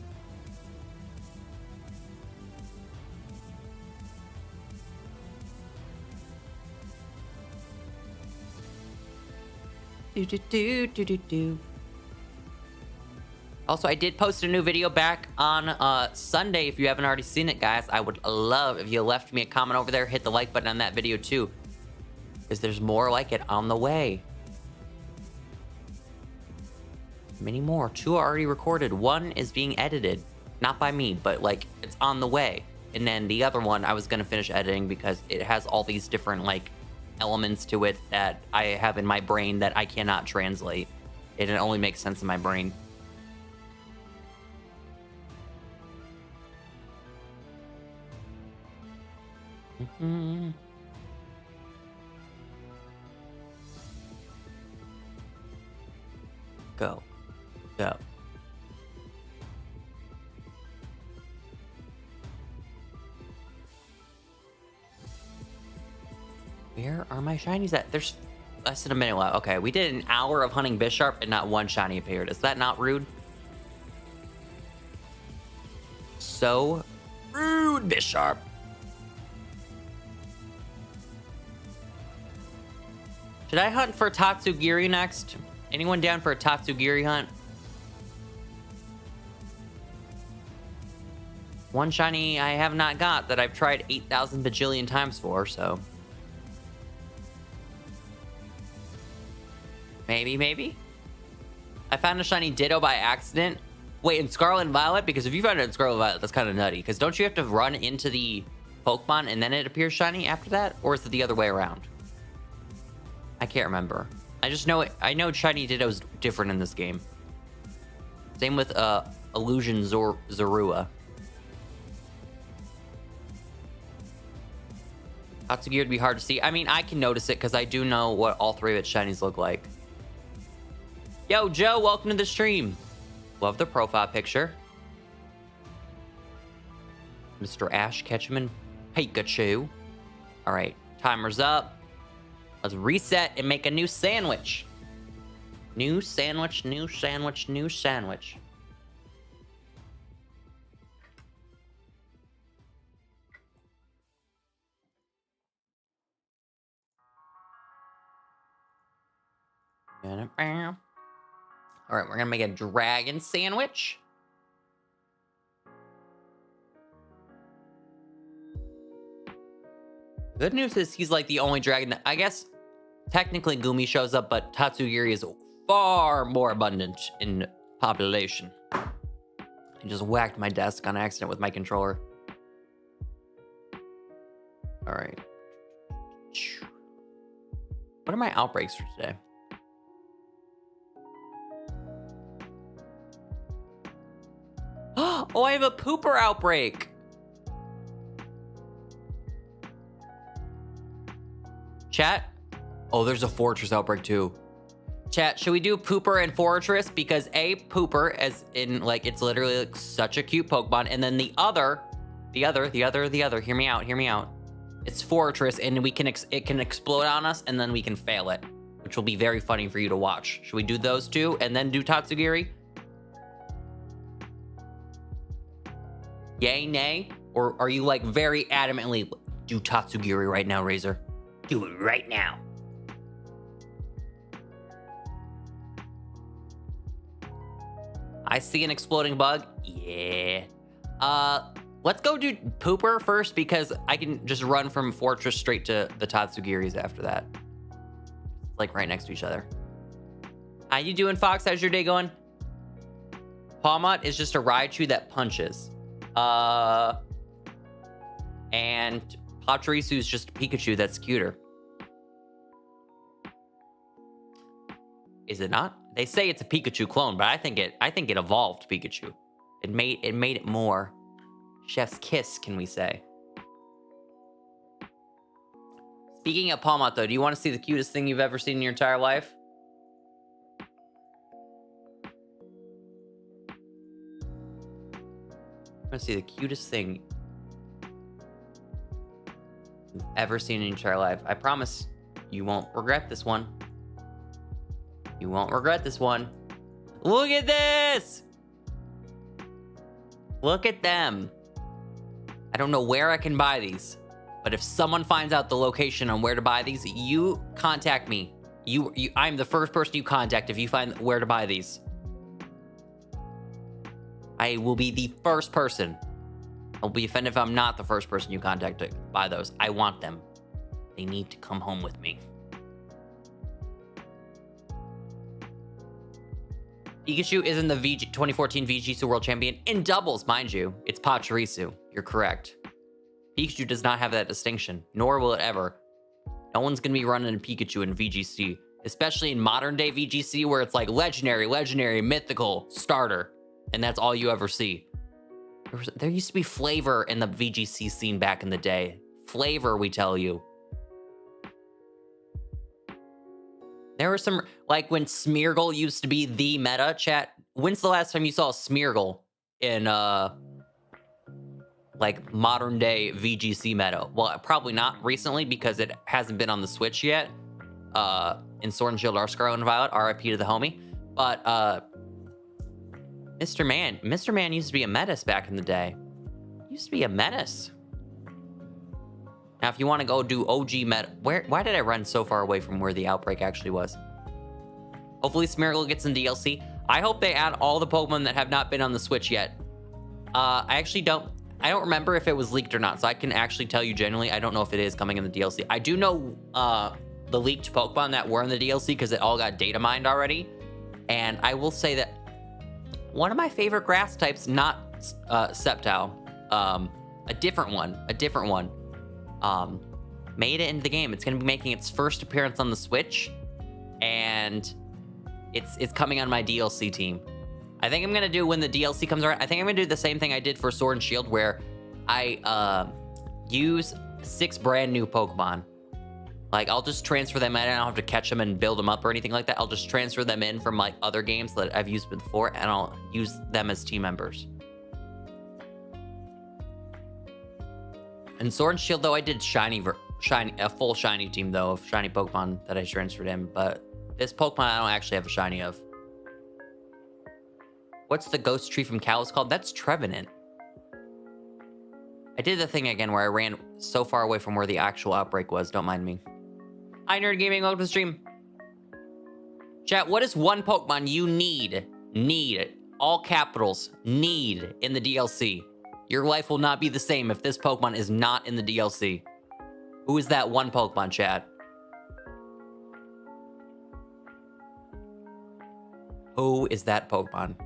Also, I did post a new video back on Sunday. If you haven't already seen it, guys, I would love if you left me a comment over there. Hit the like button on that video too, because there's more like it on the way. Many more. 2 are already recorded. 1 is being edited, not by me, but like it's on the way. And then the other one I was gonna finish editing because it has all these different like elements to it that I have in my brain that I cannot translate. It only makes sense in my brain. Go. Go. Where are my shinies at? There's less than a minute left. Okay, we did an hour of hunting Bisharp and not 1 shiny appeared. Is that not rude? So rude, Bisharp. Should I hunt for Tatsugiri next? Anyone down for a Tatsugiri hunt? 1 shiny I have not got that I've tried 8,000 bajillion times for, so. Maybe? I found a shiny Ditto by accident. Wait, in Scarlet and Violet? Because if you found it in Scarlet and Violet, that's kind of nutty. Because don't you have to run into the Pokemon and then it appears shiny after that? Or is it the other way around? I can't remember. I just know I know shiny Ditto's different in this game. Same with Illusion Zorua. Tatsugiri would be hard to see. I mean, I can notice it because I do know what all 3 of its shinies look like. Yo, Joe, welcome to the stream. Love the profile picture. Mr. Ash Ketchum, Pikachu. All right, timer's up. Let's reset and make a new sandwich. New sandwich, new sandwich, new sandwich. All right, we're gonna make a dragon sandwich. Good news is he's like the only dragon that, I guess, technically Gumi shows up, but Tatsugiri is far more abundant in population. I just whacked my desk on accident with my controller. All right. What are my outbreaks for today? Oh, I have a pooper outbreak. Chat? Oh, there's a fortress outbreak too. Chat, should we do pooper and fortress? Because A, pooper, as in like it's literally like such a cute Pokemon, and then the other, hear me out. It's fortress, and we can it can explode on us, and then we can fail it, which will be very funny for you to watch. Should we do those two and then do Tatsugiri? Yay, nay? Or are you like very adamantly do Tatsugiri right now, Razor? Do it right now. I see an exploding bug. Yeah. Let's go do pooper first because I can just run from fortress straight to the Tatsugiris after that. Like right next to each other. How you doing, Fox? How's your day going? Pawmot is just a Raichu that punches. And Pachirisu is just a Pikachu that's cuter. Is it not? They say it's a Pikachu clone, but I think it evolved Pikachu. It made it more. Chef's kiss, can we say? Speaking of Pawmot, though, do you want to see the cutest thing you've ever seen in your entire life? I want to see the cutest thing you've ever seen in your entire life. I promise you won't regret this one. You won't regret this one. Look at this! Look at them. I don't know where I can buy these, but if someone finds out the location on where to buy these, you contact me. I'm the first person you contact if you find where to buy these. I will be the first person. I'll be offended if I'm not the first person you contact to buy those. I want them. They need to come home with me. Pikachu isn't the 2014 VGC World Champion in doubles, mind you. It's Pachirisu. You're correct. Pikachu does not have that distinction, nor will it ever. No one's going to be running a Pikachu in VGC, especially in modern day VGC where it's like legendary, mythical, starter. And that's all you ever see. There used to be flavor in the VGC scene back in the day. Flavor, we tell you. There were some, like when Smeargle used to be the meta, chat. When's the last time you saw Smeargle in, like modern day VGC meta? Well, probably not recently because it hasn't been on the Switch yet. In Sword and Shield R Scarlet and Violet, RIP to the homie. But, Mr. Man used to be a menace back in the day. Used to be a menace. Now, if you want to go do OG meta, why did I run so far away from where the outbreak actually was? Hopefully Smeargle gets in DLC. I hope they add all the Pokemon that have not been on the Switch yet. I don't remember if it was leaked or not, so I can actually tell you genuinely, I don't know if it is coming in the DLC. I do know the leaked Pokemon that were in the DLC because it all got data mined already. And I will say that one of my favorite grass types, not Sceptile, a different one, made it into the game. It's going to be making its first appearance on the Switch, and it's coming on my DLC team. I think I'm going to do, when the DLC comes around, I think I'm going to do the same thing I did for Sword and Shield, where I use 6 brand new Pokemon. Like, I'll just transfer them in. I don't have to catch them and build them up or anything like that. I'll just transfer them in from, like, other games that I've used before, and I'll use them as team members. In Sword and Shield, though, I did a full shiny team, though, of shiny Pokemon that I transferred in. But this Pokemon, I don't actually have a shiny of. What's the ghost tree from Kalos called? That's Trevenant. I did the thing again where I ran so far away from where the actual outbreak was. Don't mind me. Hi, Nerd Gaming. Welcome to the stream. Chat, what is one Pokemon you need, all capitals, need in the DLC? Your life will not be the same if this Pokemon is not in the DLC. Who is that one Pokemon, chat? Who is that Pokemon?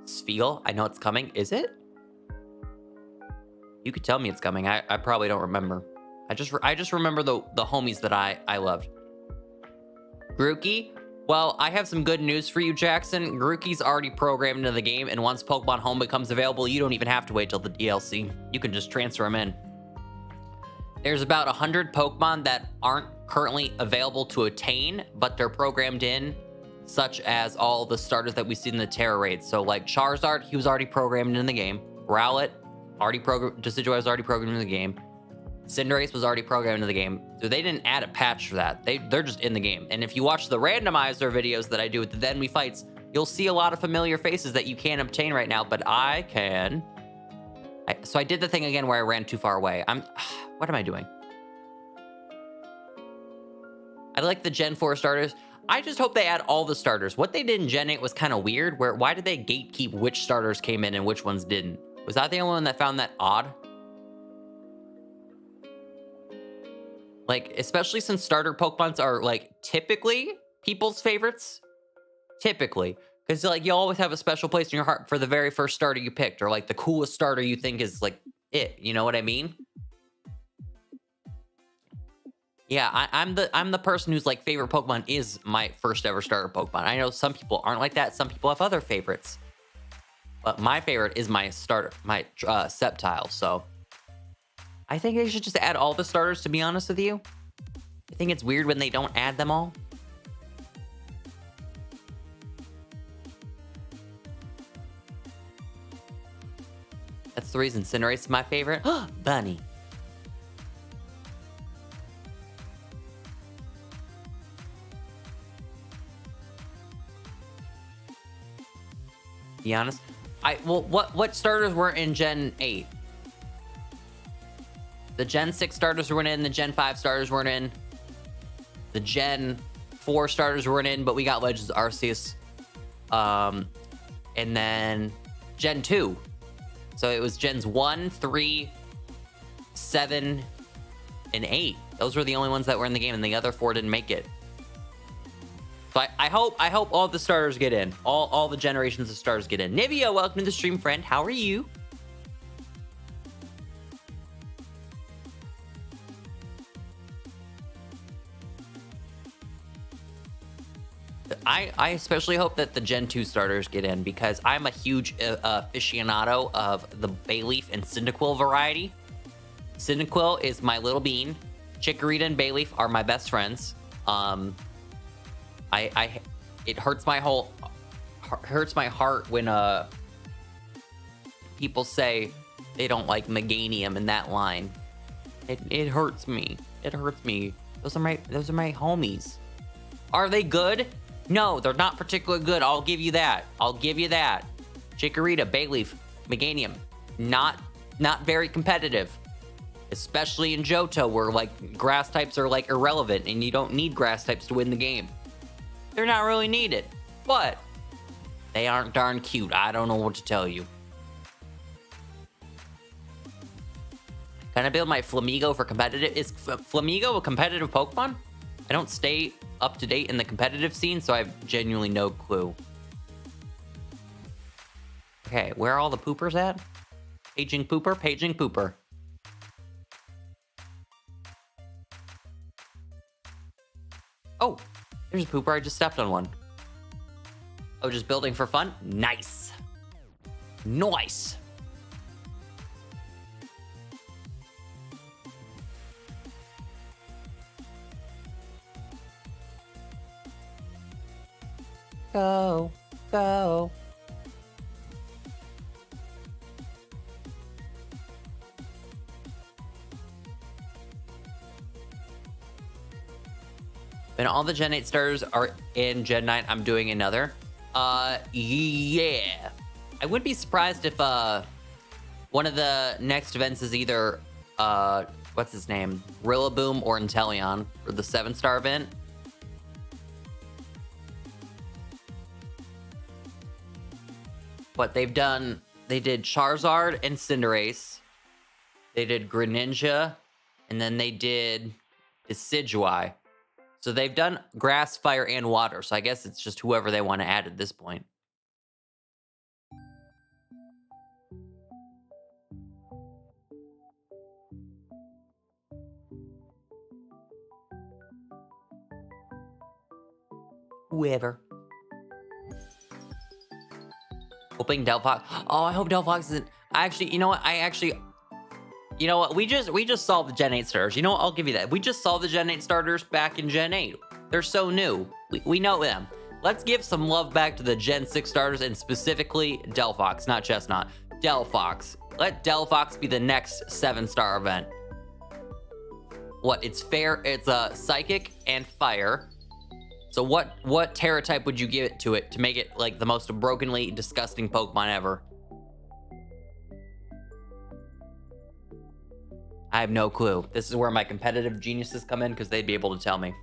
Spheal? I know it's coming. Is it? You could tell me it's coming. I probably don't remember. I just remember the homies that I loved. Grookey? Well, I have some good news for you, Jackson. Grookey's already programmed into the game, and once Pokemon Home becomes available, you don't even have to wait till the DLC. You can just transfer them in. There's about 100 Pokemon that aren't currently available to attain, but they're programmed in, such as all the starters that we see in the Terra raids. So like Charizard, he was already programmed in the game. Rowlet, Decidueye was already programmed in the game. Cinderace was already programmed into the game. So they didn't add a patch for that. They're just in the game. And if you watch the randomizer videos that I do with the Then We Fights, you'll see a lot of familiar faces that you can't obtain right now, but I can. So I did the thing again where I ran too far away. What am I doing? I like the Gen 4 starters. I just hope they add all the starters. What they did in Gen 8 was kind of weird. Why did they gatekeep which starters came in and which ones didn't? Was I the only one that found that odd? Like, especially since starter Pokemons are, like, typically people's favorites. Typically. Because, like, you always have a special place in your heart for the very first starter you picked. Or, like, the coolest starter you think is, like, it. You know what I mean? Yeah, I'm the person whose, like, favorite Pokemon is my first ever starter Pokemon. I know some people aren't like that. Some people have other favorites. But my favorite is my starter, my Sceptile, so... I think they should just add all the starters, to be honest with you. I think it's weird when they don't add them all. That's the reason Cinderace is my favorite. Bunny. Be honest. Well, what starters were in Gen 8? The Gen 6 starters weren't in. The Gen 5 starters weren't in. The Gen 4 starters weren't in, but we got Legends Arceus. And then Gen 2. So it was Gens 1, 3, 7, and 8. Those were the only ones that were in the game, and the other 4 didn't make it. So I hope all the starters get in. All the generations of starters get in. Nivia, welcome to the stream, friend. How are you? I especially hope that the Gen 2 starters get in, because I'm a huge aficionado of the Bayleaf and Cyndaquil variety. Cyndaquil is my little bean. Chikorita and Bayleaf are my best friends. It hurts my heart when people say they don't like Meganium in that line. It hurts me. It hurts me. Those are my homies. Are they good? No, they're not particularly good. I'll give you that. I'll give you that. Chikorita, Bayleaf, Meganium, not very competitive. Especially in Johto, where like grass types are like irrelevant and you don't need grass types to win the game. They're not really needed, but they aren't darn cute. I don't know what to tell you. Can I build my Flamigo for competitive? Is Flamigo a competitive Pokemon? I don't stay up to date in the competitive scene, so I have genuinely no clue. Okay, where are all the poopers at? Paging pooper, paging pooper. Oh, there's a pooper. I just stepped on one. Oh, just building for fun? Nice. Nice. Go, go. When all the Gen 8 starters are in Gen 9, I'm doing another. Yeah. I wouldn't be surprised if one of the next events is either what's his name? Rillaboom or Inteleon for the 7-star event. But they did Charizard and Cinderace. They did Greninja, and then they did Decidueye. So they've done grass, fire, and water. So I guess it's just whoever they want to add at this point. Whoever. Hoping Delphox. Oh, I hope Delphox isn't. Actually, you know what? You know what? We just solved the Gen 8 starters. You know what? I'll give you that. We just solved the Gen 8 starters back in Gen 8. They're so new. We know them. Let's give some love back to the Gen 6 starters, and specifically Delphox, not Chestnut. Delphox. Let Delphox be the next 7-star event. What? It's fair. It's a Psychic and Fire. So what Terra type would you give it to make it like the most brokenly disgusting Pokemon ever? I have no clue. This is where my competitive geniuses come in, because they'd be able to tell me.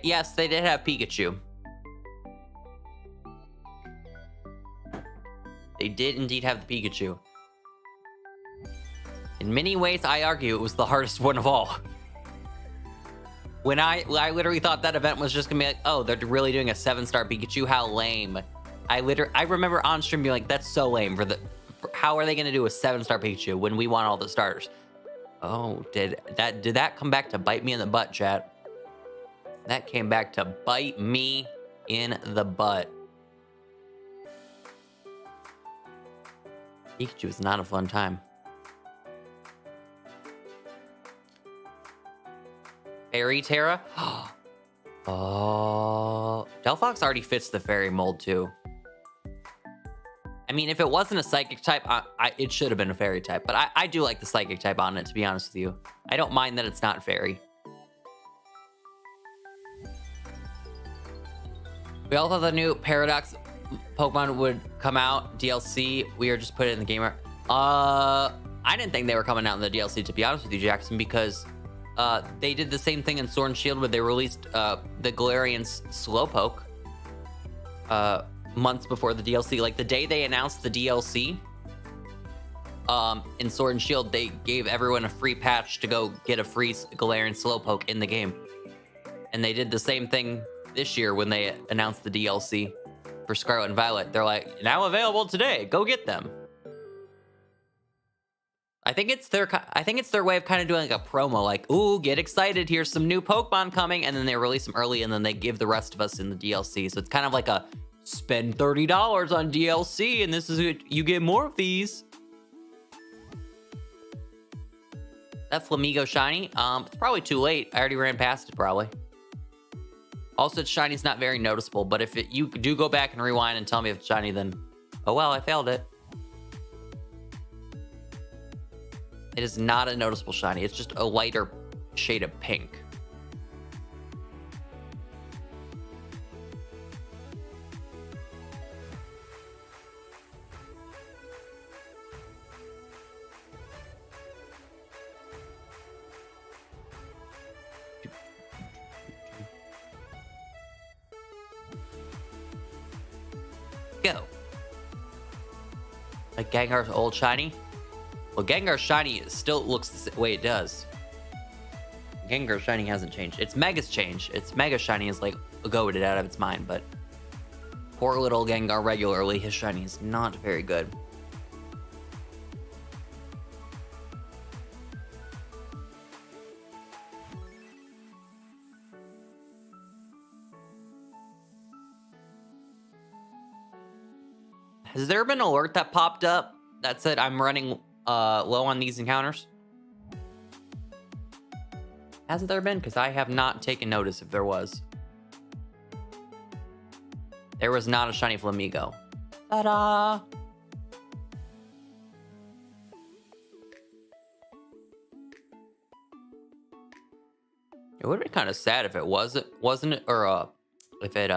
Yes, they did have Pikachu. They did indeed have the Pikachu. In many ways, I argue it was the hardest one of all. When I literally thought that event was just gonna be like, oh, they're really doing a 7-star Pikachu? How lame. I remember on stream being like, that's so lame. How are they gonna do a 7-star Pikachu when we want all the starters? Oh, did that come back to bite me in the butt, chat? That came back to bite me in the butt. Pikachu is not a fun time. Fairy Terra? Oh, Delphox already fits the fairy mold too. I mean, if it wasn't a psychic type, it should have been a fairy type. But I do like the psychic type on it, to be honest with you. I don't mind that it's not fairy. We all thought the new Paradox Pokemon would come out, DLC. We are just put it in the gamer. I didn't think they were coming out in the DLC, to be honest with you, Jackson, because they did the same thing in Sword and Shield where they released the Galarian's Slowpoke months before the DLC. Like the day they announced the DLC in Sword and Shield, they gave everyone a free patch to go get a free Galarian Slowpoke in the game. And they did the same thing this year when they announced the DLC for Scarlet and Violet. They're like, now available today, go get them. I think it's their way of kind of doing like a promo, like, ooh, get excited, here's some new Pokemon coming, and then they release them early, and then they give the rest of us in the DLC. So it's kind of like a spend $30 on DLC, and this is it, you get more of these. That Flamigo shiny, it's probably too late. I already ran past it, probably. Also, its shiny's not very noticeable, but if you do go back and rewind and tell me if it's shiny, then, oh well, I failed it. It is not a noticeable shiny. It's just a lighter shade of pink. Go. Like Gengar's old shiny? Well, Gengar's shiny still looks the way it does. Gengar's shiny hasn't changed. Its Mega's changed. Its Mega shiny is like goated out of its mind, but poor little Gengar regularly, his shiny is not very good. Has there been an alert that popped up that said I'm running low on these encounters? Hasn't there been? Because I have not taken notice if there was. There was not a shiny Flamigo. Ta-da! It would have been kind of sad if it wasn't it? Or if it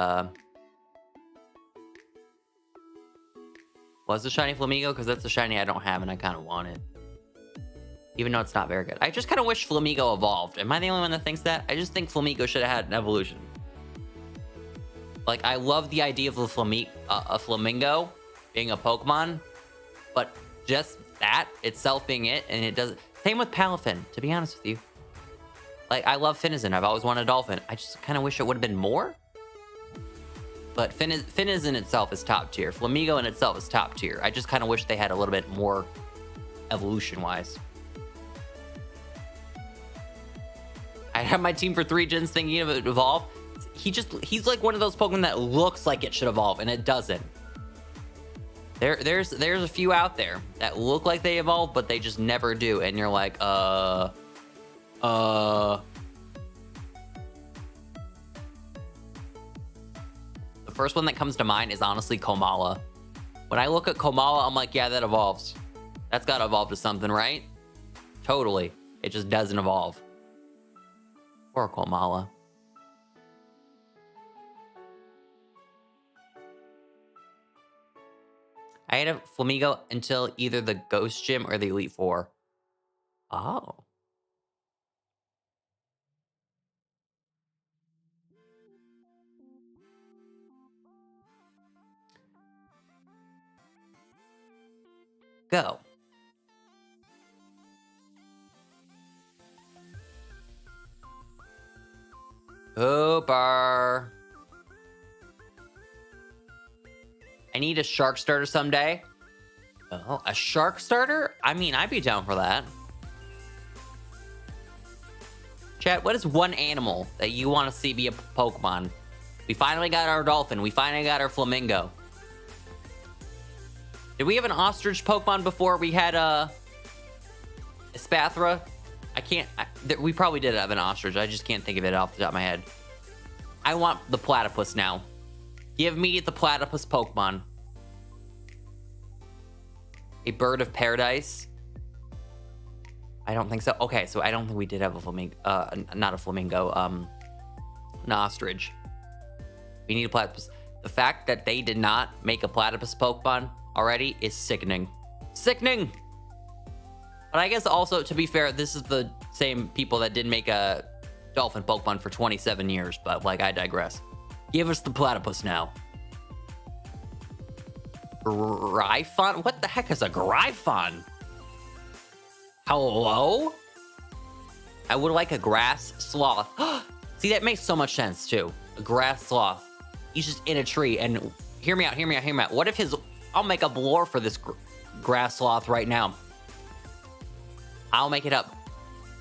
was the shiny Flamigo, because that's the shiny I don't have and I kind of want it. Even though it's not very good. I just kind of wish Flamigo evolved. Am I the only one that thinks that? I just think Flamigo should have had an evolution. Like, I love the idea of a Flamingo being a Pokemon, but just that itself being it, and it doesn't. Same with Palafin, to be honest with you. Like, I love Finizen. I've always wanted a Dolphin. I just kind of wish it would have been more. But Finizen itself is top tier. Flamigo in itself is top tier. I just kind of wish they had a little bit more evolution-wise. I have my team for 3 gens thinking of it evolve. He's like one of those Pokemon that looks like it should evolve, and it doesn't. There's a few out there that look like they evolve, but they just never do. And you're like, The first one that comes to mind is honestly Komala. When I look at Komala, I'm like, yeah, that evolves. That's gotta evolve to something, right? Totally. It just doesn't evolve. Poor Komala. I had a Flamigo until either the Ghost Gym or the Elite Four. Oh. Go. Hooper. I need a shark starter someday. Oh, a shark starter? I mean, I'd be down for that. Chat, what is one animal that you want to see be a Pokemon? We finally got our dolphin. We finally got our flamingo. Did we have an ostrich Pokemon before we had a Spathra? We probably did have an ostrich. I just can't think of it off the top of my head. I want the platypus now. Give me the platypus Pokemon. A bird of paradise? I don't think so. Okay, so I don't think we did have a flamingo. Not a flamingo. An ostrich. We need a platypus. The fact that they did not make a platypus Pokemon already is sickening. Sickening! But I guess also, to be fair, this is the same people that did make a dolphin Pokemon for 27 years. But, like, I digress. Give us the platypus now. Gryphon? What the heck is a Gryphon? Hello? I would like a grass sloth. See, that makes so much sense, too. A grass sloth. He's just in a tree. And hear me out, hear me out, hear me out. What if his... I'll make up lore for this grass sloth right now. I'll make it up.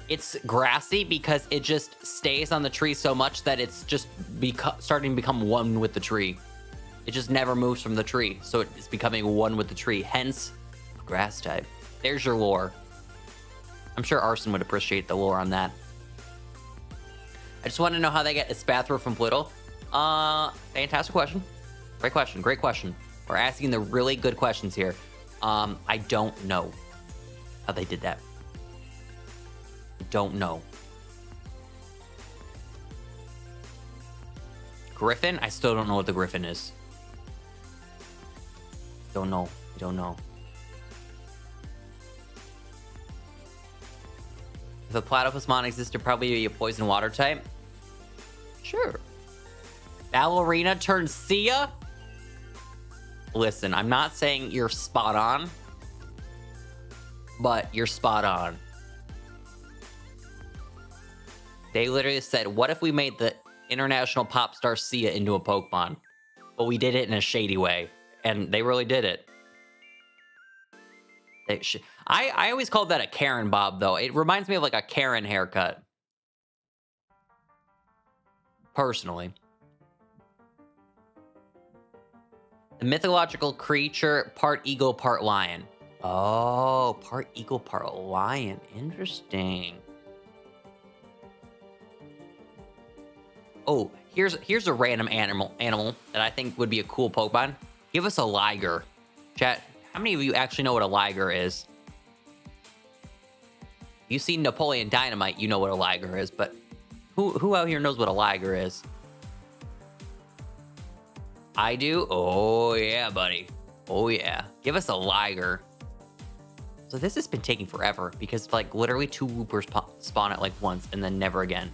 It's grassy because it just stays on the tree so much that it's just starting to become one with the tree. It just never moves from the tree, so it's becoming one with the tree. Hence, grass type. There's your lore. I'm sure Arson would appreciate the lore on that. I just want to know how they get Espathra from Flittle. Fantastic question. Great question. Great question. We're asking the really good questions here. I don't know how they did that. Don't know. Griffin? I still don't know what the Griffin is. Don't know. Don't know. If a platypus mon existed, probably be a poison water type. Sure. Ballerina turned Sia? Listen, I'm not saying you're spot on, but you're spot on. They literally said, what if we made the international pop star Sia into a Pokemon? But we did it in a shady way. And they really did it. I always called that a Karen bob, though. It reminds me of like a Karen haircut. Personally. The mythological creature, part eagle, part lion. Oh, part eagle, part lion. Interesting. Oh, here's a random animal that I think would be a cool Pokemon. Give us a Liger. Chat, how many of you actually know what a Liger is? You see Napoleon Dynamite, you know what a Liger is, but who out here knows what a Liger is? I do? Oh yeah, buddy. Oh yeah. Give us a Liger. So this has been taking forever because like literally 2 Woopers spawn at like once and then never again.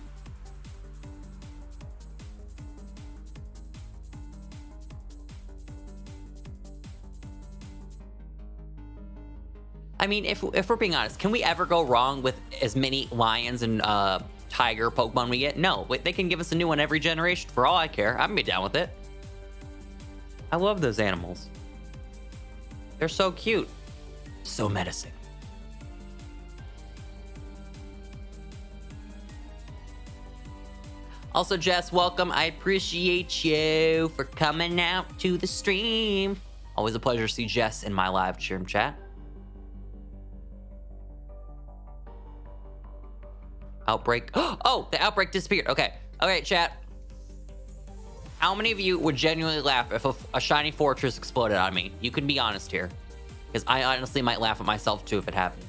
I mean, if we're being honest, can we ever go wrong with as many lions and tiger Pokemon we get? No, they can give us a new one every generation for all I care. I'm gonna be down with it. I love those animals. They're so cute. So menacing. Also, Jess, welcome. I appreciate you for coming out to the stream. Always a pleasure to see Jess in my live stream chat. Outbreak. Oh, the outbreak disappeared. Okay. Okay, chat. How many of you would genuinely laugh if a shiny fortress exploded on me? You can be honest here. Because I honestly might laugh at myself too if it happens.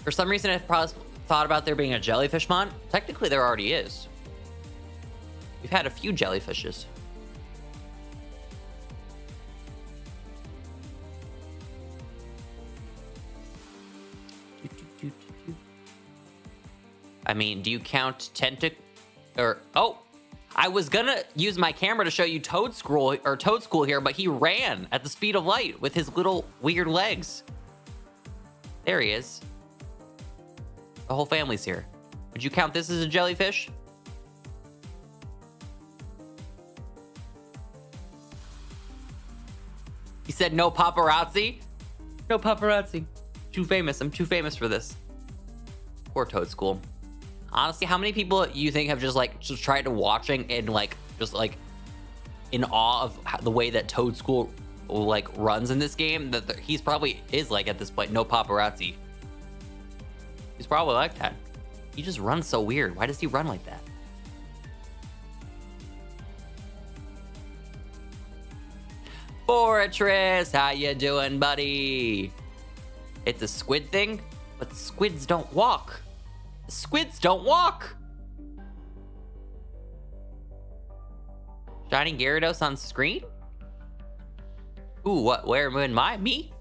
For some reason, I probably thought about there being a jellyfish mon. Technically, there already is. We've had a few jellyfishes. I mean, do you count oh, I was gonna use my camera to show you Toadstool here, but he ran at the speed of light with his little weird legs. There he is. The whole family's here. Would you count this as a jellyfish? He said no paparazzi. No paparazzi. Too famous. I'm too famous for this. Poor Toadstool. Honestly, how many people you think have just tried to watching and just in awe of the way that Toadstool runs in this game? That he's probably is at this point no paparazzi. He's probably like that. He just runs so weird. Why does he run like that? Fortress, how you doing, buddy? It's a squid thing, but squids don't walk. Squids don't walk. Shining Gyarados on screen? Ooh, what? Where am I? Me?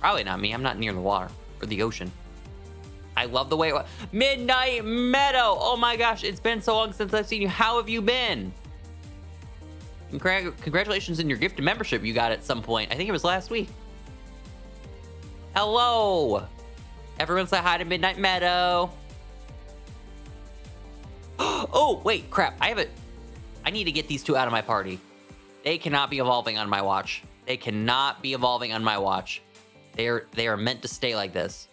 Probably not me. I'm not near the water or the ocean. I love the way it Midnight Meadow. Oh my gosh, it's been so long since I've seen you. How have you been? Congratulations on your gift and membership you got at some point. I think it was last week. Hello. Everyone say hi to Midnight Meadow. Oh, wait, crap. I need to get these two out of my party. They cannot be evolving on my watch. They cannot be evolving on my watch. They are meant to stay like this.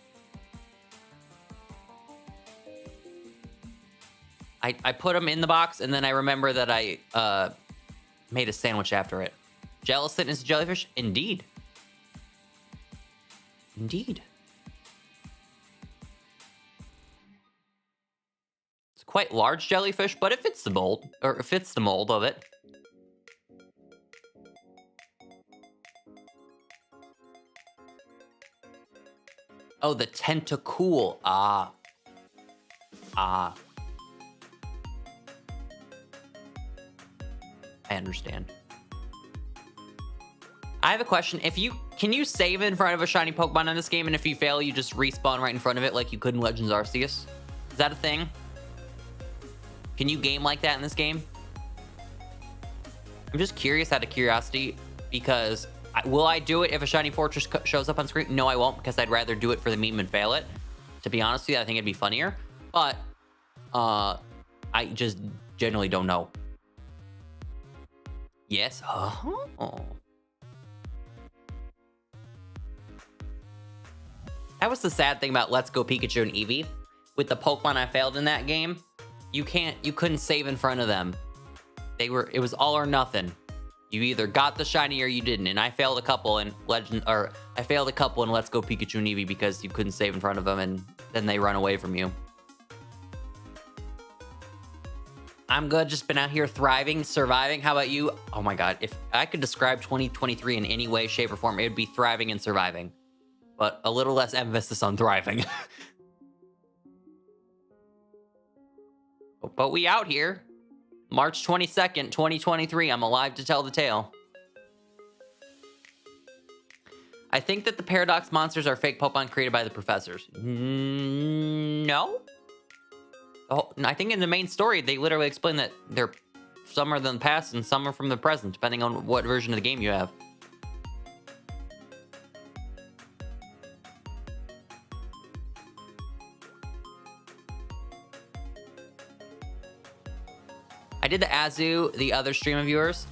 I put them in the box, and then I remember that I made a sandwich after it. Gelatin is a jellyfish? Indeed. Indeed. It's quite large jellyfish, but it fits the mold, or it fits the mold of it. Oh, the tentacool. Ah. Ah. I understand. I have a question. Can you save in front of a shiny Pokemon in this game, and if you fail, you just respawn right in front of it like you could in Legends Arceus? Is that a thing? Can you game like that in this game? I'm just curious out of curiosity, because will I do it if a shiny Fortress shows up on screen? No, I won't, because I'd rather do it for the meme and fail it. To be honest with you, I think it'd be funnier. But I just generally don't know. Yes. Oh. That was the sad thing about Let's Go Pikachu and Eevee. With the Pokemon I failed in that game, you couldn't save in front of them. It was all or nothing. You either got the shiny or you didn't. And I failed a couple in Let's Go Pikachu and Eevee because you couldn't save in front of them, and then they run away from you. I'm good, just been out here thriving, surviving. How about you? Oh my god, if I could describe 2023 in any way, shape, or form, it would be thriving and surviving. But a little less emphasis on thriving. But we out here. March 22nd, 2023. I'm alive to tell the tale. I think that the Paradox monsters are fake Pokemon created by the professors. No? Oh, I think in the main story, they literally explain that some are from the past and some are from the present, depending on what version of the game you have. I did the Azu, the other stream of yours.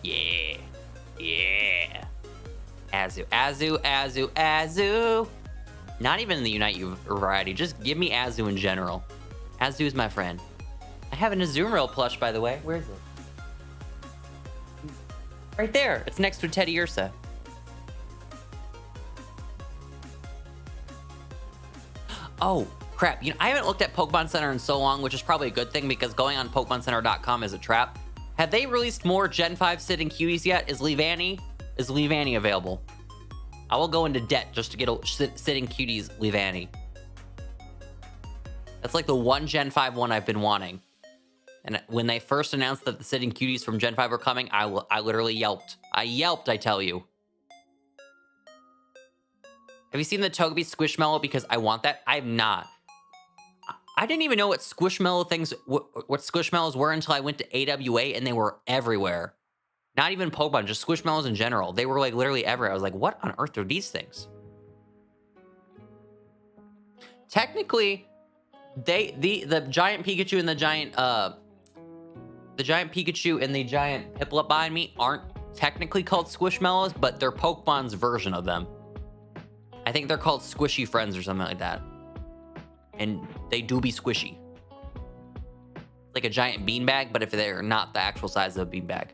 Yeah. Yeah. Azu, Azu, Azu, Azu. Not even in the Unite You variety. Just give me Azu in general. Azu is my friend. I have an Azumarill plush, by the way. Where is it? Right there. It's next to Teddy Ursa. Oh, crap. You know, I haven't looked at Pokemon Center in so long, which is probably a good thing because going on PokemonCenter.com is a trap. Have they released more Gen 5 sitting cuties yet? Is Leavanny available? I will go into debt just to get a sitting cuties Leavanny. That's like the one Gen 5 one I've been wanting. And when they first announced that the sitting cuties from Gen 5 were coming, I literally yelped. I yelped, I tell you. Have you seen the Togepi Squishmallow? Because I want that. I have not. I didn't even know what Squishmallows were until I went to AWA, and they were everywhere. Not even Pokemon, just Squishmallows in general. They were like literally everywhere. I was like, what on earth are these things? Technically, the giant Pikachu and the giant Pikachu and the giant Piplup behind me aren't technically called Squishmallows, but they're Pokemon's version of them. I think they're called Squishy Friends or something like that. And they do be squishy. Like a giant beanbag, but if they're not the actual size of a beanbag.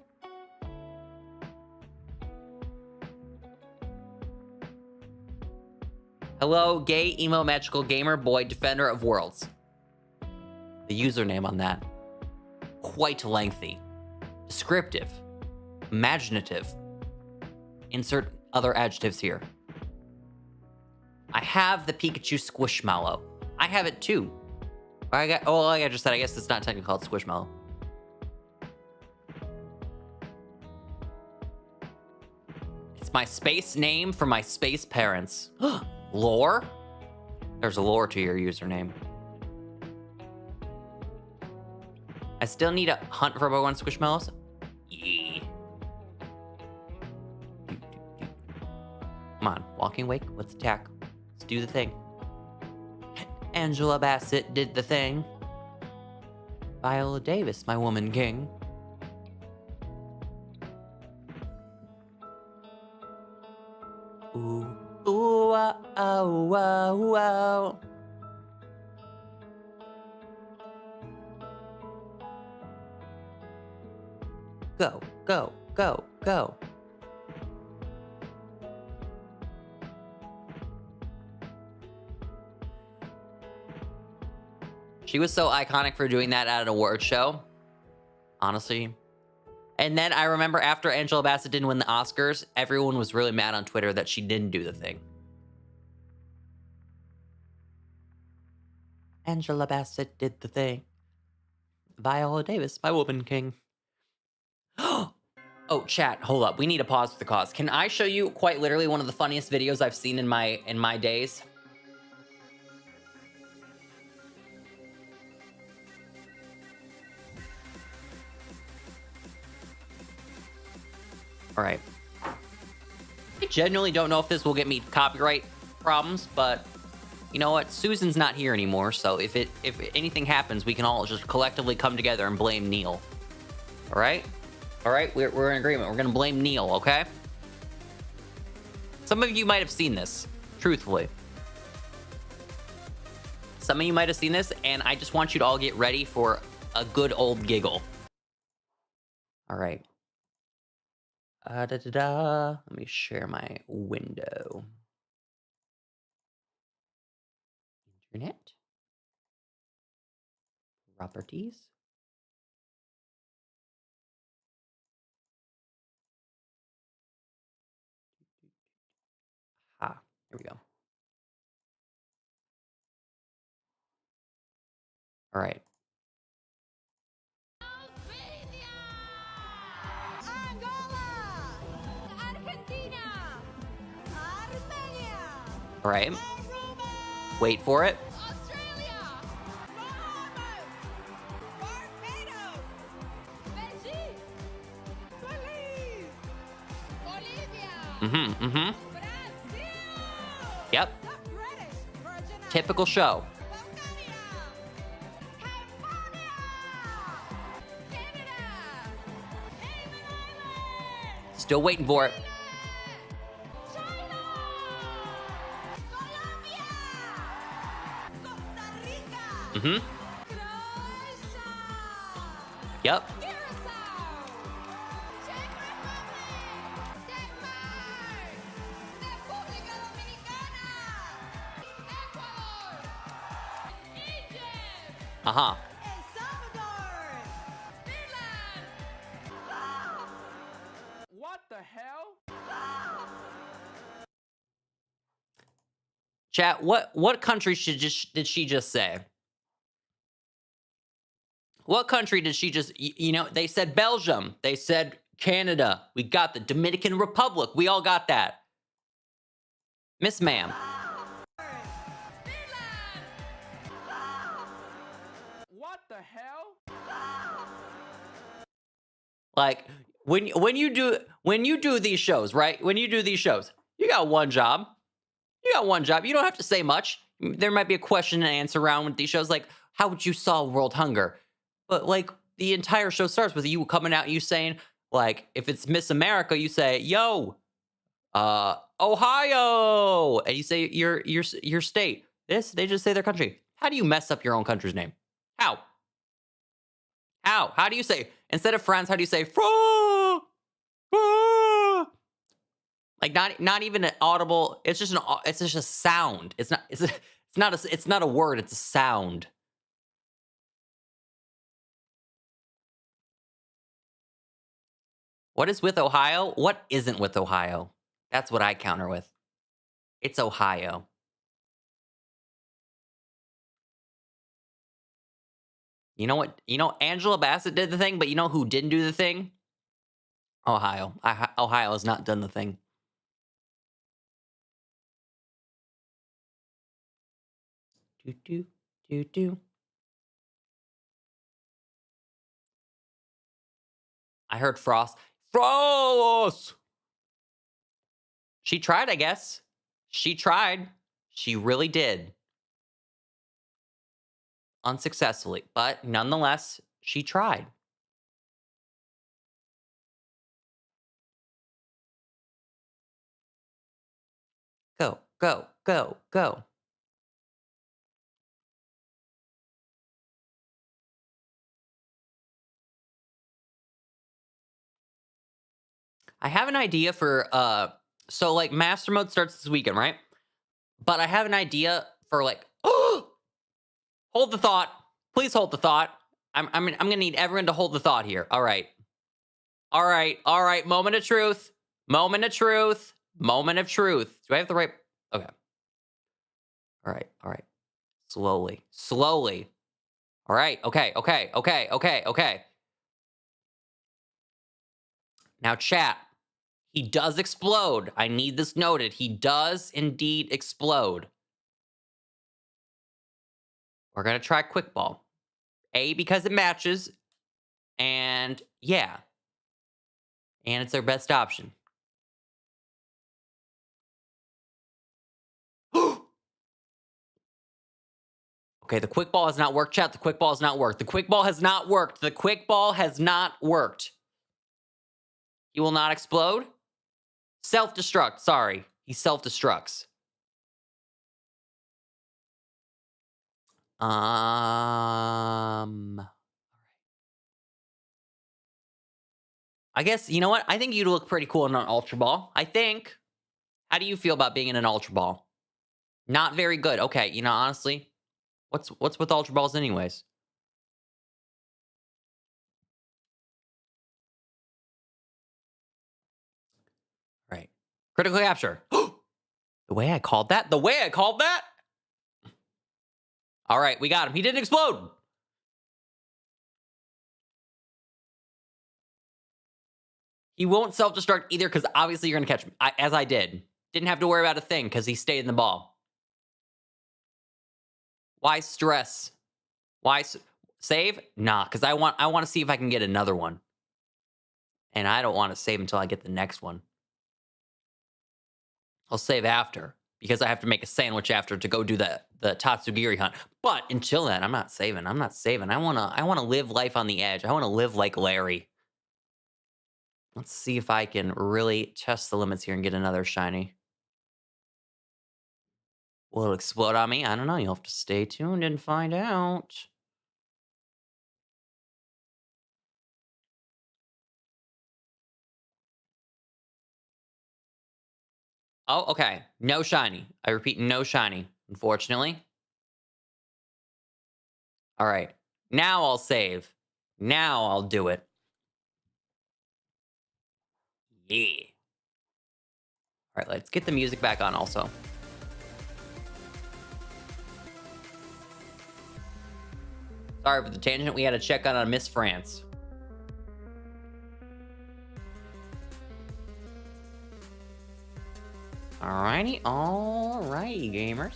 Hello, gay, emo, magical gamer, boy, defender of worlds. The username on that. Quite lengthy. Descriptive. Imaginative. Insert other adjectives here. I have the Pikachu Squishmallow. I have it too. Like I just said, I guess it's not technically called Squishmallow. It's my space name for my space parents. Lore? There's a lore to your username. I still need to hunt for Pokemon Squishmallows. Yeah. Come on, walking wake. Let's attack. Let's do the thing. Angela Bassett did the thing. Viola Davis, my woman king. Ooh, ooh, ah, oh, oh, oh. Go, go, go, go. She was so iconic for doing that at an award show. Honestly. And then I remember after Angela Bassett didn't win the Oscars, everyone was really mad on Twitter that she didn't do the thing. Angela Bassett did the thing. Viola Davis, my woman king. Oh, chat, hold up. We need to pause for the cause. Can I show you quite literally one of the funniest videos I've seen in my days? All right. I genuinely don't know if this will get me copyright problems, but you know what? Susan's not here anymore, so if anything happens, we can all just collectively come together and blame Neil. All right? All right, we're in agreement. We're gonna blame Neil, okay? Some of you might have seen this, truthfully. Some of you might have seen this, and I just want you to all get ready for a good old giggle. All right. Let me share my window. Internet. Properties. Ah, here we go. All right. All right. Wait for it. Yep. Typical show. Still waiting for it. Yep.
What the hell?
Chat, what country did she just say? What country did she just, you know, they said Belgium. They said Canada. We got the Dominican Republic. We all got that. Miss Ma'am.
What the hell?
Like, when you do these shows, right? When you do these shows, you got one job. You got one job. You don't have to say much. There might be a question and answer round with these shows, like, how would you solve world hunger? But, like, the entire show starts with you coming out and you saying, like, if it's Miss America, you say, yo, Ohio. And you say your state. They just say their country. How do you mess up your own country's name? How? How do you say, instead of France, how do you say, France? Like not even an audible. It's just a sound. It's not a word. It's a sound. What is with Ohio? What isn't with Ohio? That's what I counter with. It's Ohio. You know what? You know, Angela Bassett did the thing, but you know who didn't do the thing? Ohio. Ohio has not done the thing. Do, do, do, do. I heard Frost. Frost! She tried, I guess. She tried. She really did. Unsuccessfully. But nonetheless, she tried. Go, go, go, go. I have an idea for, so like master mode starts this weekend, right? But I have an idea for like, hold the thought. Please hold the thought. I'm gonna need everyone to hold the thought here. All right. All right. All right. Moment of truth. Moment of truth. Moment of truth. Do I have the right? Okay. All right. All right. Slowly. Slowly. All right. Okay. Okay. Okay. Okay. Okay. Now, chat. He does explode. I need this noted. He does indeed explode. We're going to try quick ball. A, because it matches. And yeah. And it's our best option. Okay, the quick ball has not worked, chat. The quick ball has not worked. The quick ball has not worked. The quick ball has not worked. He will not explode. Self-destruct. Sorry. He self-destructs. I guess, you know what? I think you'd look pretty cool in an Ultra Ball. I think. How do you feel about being in an Ultra Ball? Not very good. Okay, you know, honestly, what's with Ultra Balls anyways? Right. Critical capture. The way I called that? The way I called that? All right, we got him. He didn't explode. He won't self-destruct either because obviously you're going to catch me, as I did. Didn't have to worry about a thing because he stayed in the ball. Why stress? Why save? Nah, because I want to see if I can get another one. And I don't want to save until I get the next one. I'll save after because I have to make a sandwich after to go do the Tatsugiri hunt. But until then, I'm not saving. I'm not saving. I wanna live life on the edge. I want to live like Larry. Let's see if I can really test the limits here and get another shiny. Will it explode on me? I don't know. You'll have to stay tuned and find out. Oh, okay. No shiny. I repeat, no shiny, unfortunately. All right. Now I'll save. Now I'll do it. Yeah. All right, let's get the music back on also. Sorry for the tangent. We had to check on Miss France. Alrighty, alrighty, gamers.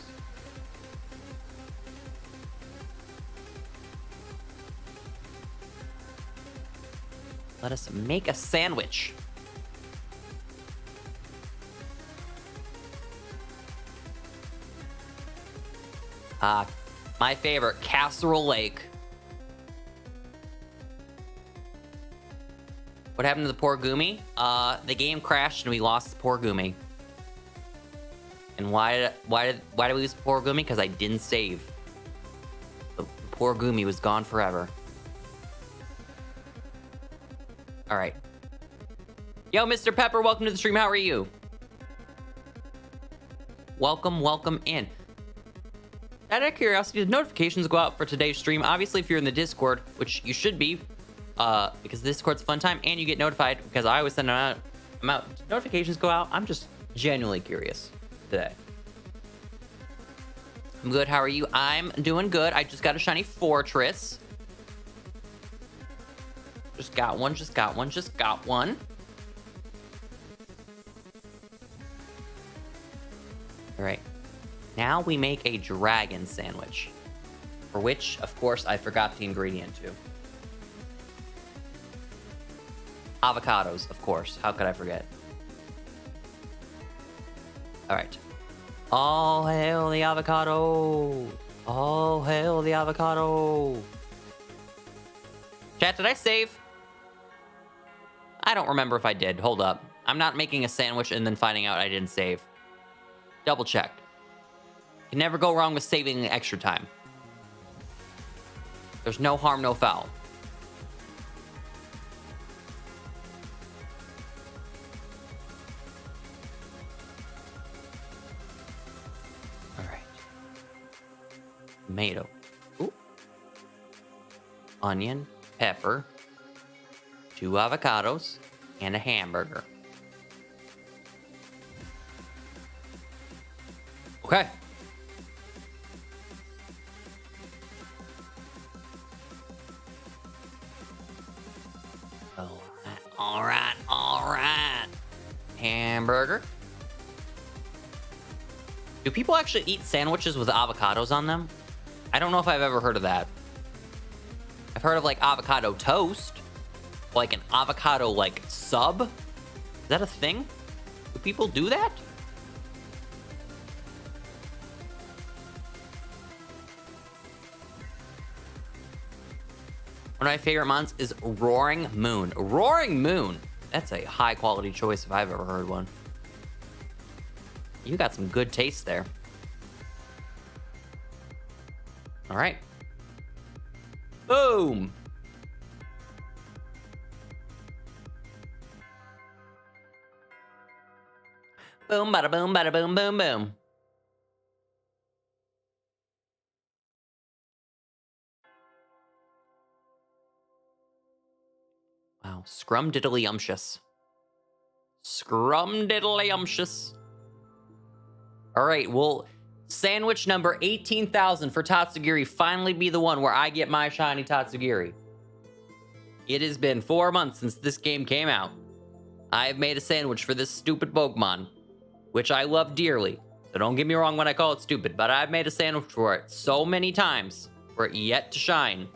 Let us make a sandwich. My favorite, Casserole Lake. What happened to the poor Gumi? The game crashed and we lost the poor Gumi. And why did we lose the poor Gumi? Because I didn't save. The poor Gumi was gone forever. All right. Yo, Mr. Pepper, welcome to the stream. How are you? Welcome, welcome in. Out of curiosity, did notifications go out for today's stream? Obviously, if you're in the Discord, which you should be, because the Discord's a fun time, and you get notified because I always send them out. Notifications go out. I'm just genuinely curious today. I'm good. How are you? I'm doing good. I just got a shiny Fortress. Just got one. Just got one. Just got one. All right. Now we make a dragon sandwich, for which, of course, I forgot the ingredient to. Avocados, of course. How could I forget? All right. All hail the avocado. All hail the avocado. Chat, did I save? I don't remember if I did. Hold up. I'm not making a sandwich and then finding out I didn't save. Double check. Can never go wrong with saving extra time. There's no harm, no foul. All right. Tomato. Ooh. Onion, pepper, 2 avocados, and a hamburger. Okay. All right. Hamburger. Do people actually eat sandwiches with avocados on them? I don't know if I've ever heard of that. I've heard of like avocado toast, like an avocado like sub. Is that a thing? Do people do that? One of my favorite months is Roaring Moon. Roaring Moon. That's a high quality choice if I've ever heard one. You got some good taste there. All right. Boom. Boom, bada boom, bada boom, boom, boom. Wow, scrum-diddly-umptious. Scrum-diddly-umptious. All right, well, sandwich number 18,000 for Tatsugiri finally be the one where I get my shiny Tatsugiri. It has been 4 months since this game came out. I have made a sandwich for this stupid Pokemon, which I love dearly. So don't get me wrong when I call it stupid, but I've made a sandwich for it so many times for it yet to shine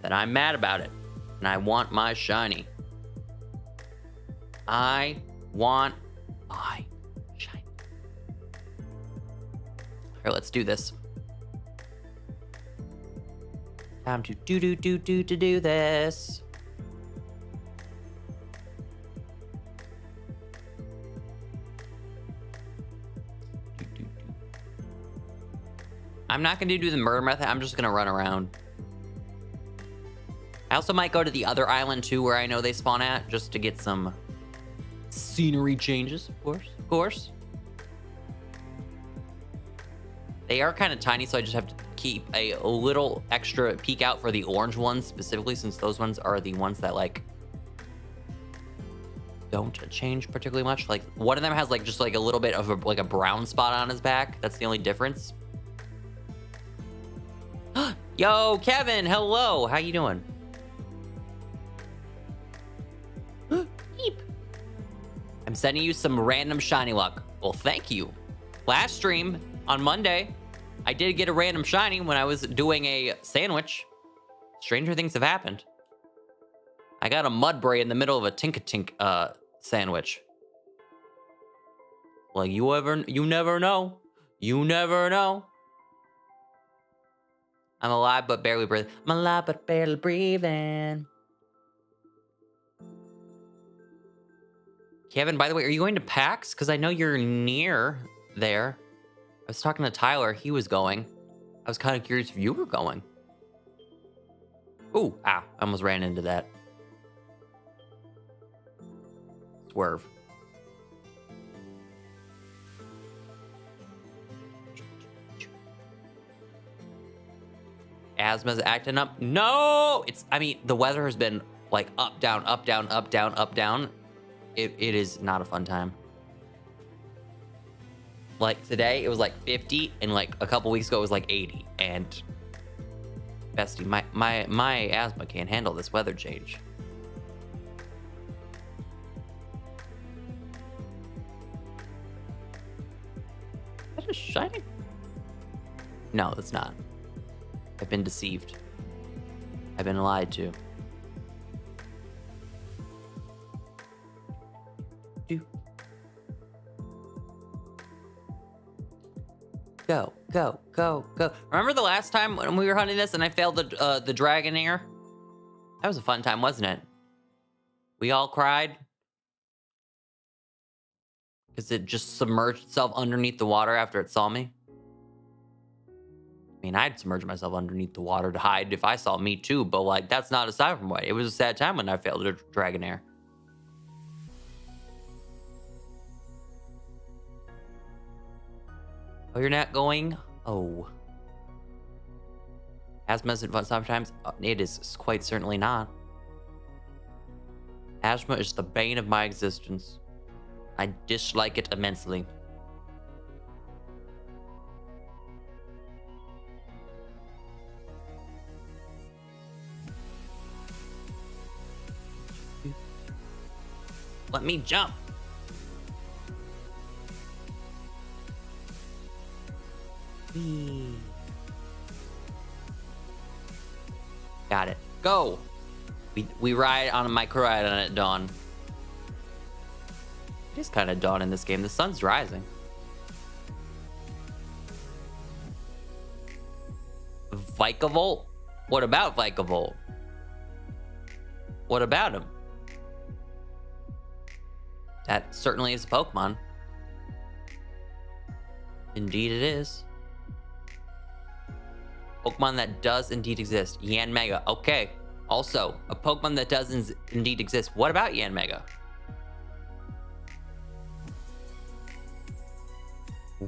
that I'm mad about it. And I want my shiny. I want my shiny. All right, let's do this. Time to do this. I'm not gonna do the murder method. I'm just gonna run around. I also might go to the other island too, where I know they spawn at, just to get some scenery changes, of course. They are kind of tiny, so I just have to keep a little extra peek out for the orange ones specifically, since those ones are the ones that like don't change particularly much. Like one of them has like just like a little bit of a brown spot on his back. That's the only difference. Yo, Kevin, hello. How you doing? Beep. I'm sending you some random shiny luck. Well, thank you. Last stream on Monday, I did get a random shiny when I was doing a sandwich. Stranger things have happened. I got a Mudbray in the middle of a Tink-a-Tink sandwich. Well, you never know. You never know. I'm alive but barely breathing. I'm alive but barely breathing. Kevin, by the way, are you going to PAX? Because I know you're near there. I was talking to Tyler. He was going. I was kind of curious if you were going. Ooh, I almost ran into that. Swerve. Asthma's acting up. No! I mean, the weather has been like up, down, up, down, up, down, up, down. It is not a fun time. Like today, it was like 50, and like a couple weeks ago, it was like 80. And bestie, my asthma can't handle this weather change. That is shiny. No, it's not. I've been deceived. I've been lied to. Go, go, go, go. Remember the last time when we were hunting this and I failed the Dragonair? That was a fun time, wasn't it? We all cried. Because it just submerged itself underneath the water after it saw me. I mean, I'd submerge myself underneath the water to hide if I saw me too, but like, that's not aside from what. It was a sad time when I failed the Dragonair. Oh, you're not going? Oh. Asthma isn't fun sometimes? It is quite certainly not. Asthma is the bane of my existence. I dislike it immensely. Let me jump. Whee. Got it. Go. We ride on a micro ride on at dawn. It is kind of dawn in this game. The sun's rising. Vikavolt? What about Vikavolt? What about him? That certainly is a Pokemon. Indeed it is. Pokemon that does indeed exist. Yanmega. Okay. Also, a Pokemon that does indeed exist. What about Yanmega?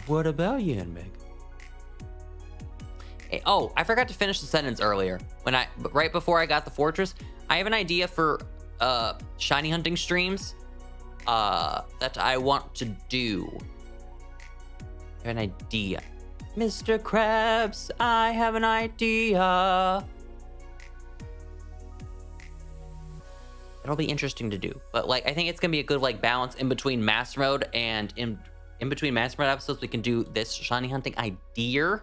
What about Yanmega? Hey, oh, I forgot to finish the sentence earlier. Right before I got the fortress, I have an idea for shiny hunting streams that I want to do. I have an idea. Mr. Krabs, I have an idea. It'll be interesting to do. But like, I think it's gonna be a good like balance in between Master Mode and in between Master Mode episodes, we can do this shiny hunting idea.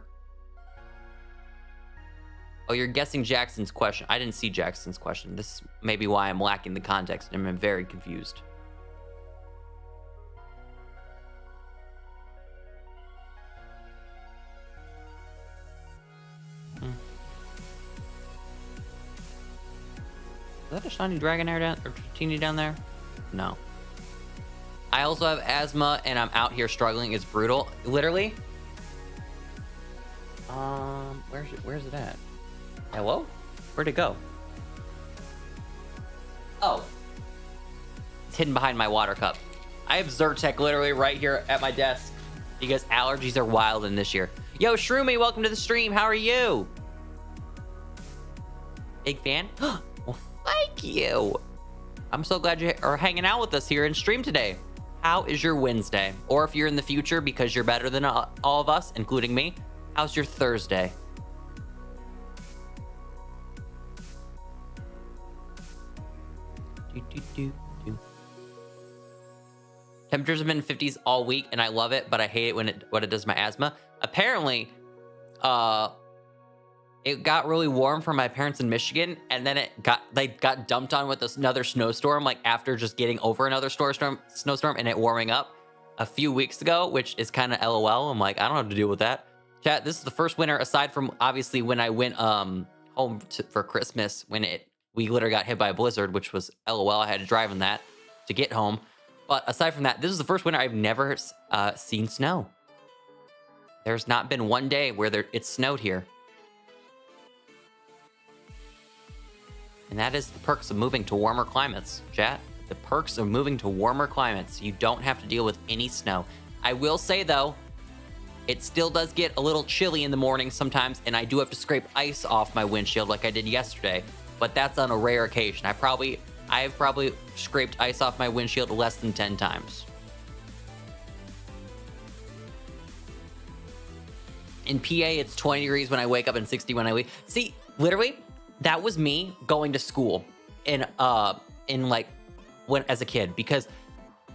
Oh, you're guessing Jackson's question. I didn't see Jackson's question. This may be why I'm lacking the context and I'm very confused. Is that a shiny Dragonair down or Tini down there? No. I also have asthma and I'm out here struggling. It's brutal. Literally. Where's it at? Hello? Where'd it go? Oh. It's hidden behind my water cup. I have Zyrtec literally right here at my desk because allergies are wild in this year. Yo, Shroomy, welcome to the stream. How are you? Big fan? Well, thank you. I'm so glad you are hanging out with us here in stream today. How is your Wednesday? Or if you're in the future because you're better than all of us, including me, how's your Thursday? Temperatures have been in 50s all week and I love it, but I hate it when it does my asthma. Apparently, it got really warm for my parents in Michigan, and then they got dumped on with another snowstorm, like after just getting over another snowstorm and it warming up a few weeks ago, which is kind of LOL. I'm like, I don't know how to deal with that. Chat, this is the first winter, aside from obviously when I went home for Christmas, when we literally got hit by a blizzard, which was LOL. I had to drive in that to get home. But aside from that, this is the first winter I've never seen snow. There's not been one day where it snowed here. And that is the perks of moving to warmer climates, chat. The perks of moving to warmer climates. You don't have to deal with any snow. I will say, though, it still does get a little chilly in the morning sometimes, and I do have to scrape ice off my windshield like I did yesterday. But that's on a rare occasion. I've probably scraped ice off my windshield less than 10 times. In PA, it's 20 degrees when I wake up and 60 when I leave. See, literally, that was me going to school as a kid, because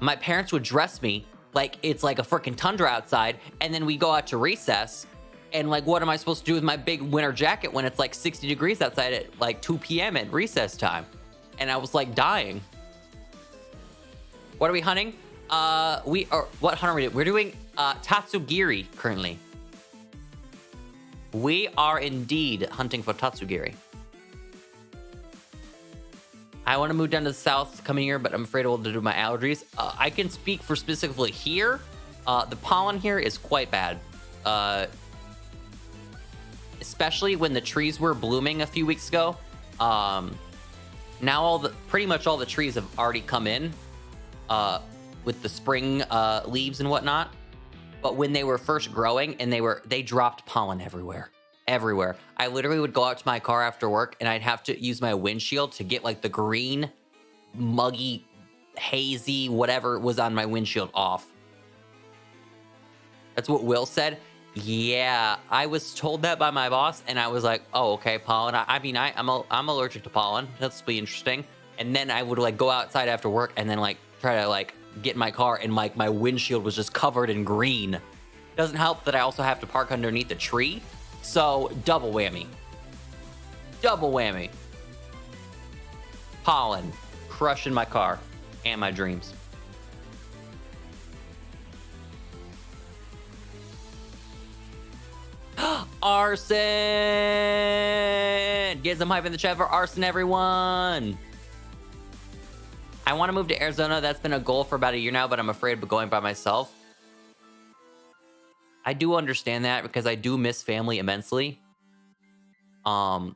my parents would dress me like it's like a freaking tundra outside, and then we go out to recess And like, what am I supposed to do with my big winter jacket when it's like 60 degrees outside at like 2 p.m. at recess time? And I was like dying. What are we hunting? What hunt are we doing? We're doing Tatsugiri currently. We are indeed hunting for Tatsugiri. I want to move down to the south coming here, but I'm afraid to do my allergies. I can speak for specifically here. The pollen here is quite bad. Especially when the trees were blooming a few weeks ago. Now pretty much all the trees have already come in with the spring leaves and whatnot. But when they were first growing and they dropped pollen everywhere. Everywhere. I literally would go out to my car after work and I'd have to use my windshield to get like the green, muggy, hazy, whatever was on my windshield off. That's what Will said. Yeah, I was told that by my boss, and I was like, "Oh, okay, pollen." I'm allergic to pollen. That's be interesting. And then I would like go outside after work, and then like try to like get in my car, and like my windshield was just covered in green. Doesn't help that I also have to park underneath a tree, so double whammy. Double whammy. Pollen crushing my car and my dreams. Arson! Get some hype in the chat for Arson, everyone! I want to move to Arizona. That's been a goal for about a year now, but I'm afraid of going by myself. I do understand that because I do miss family immensely. And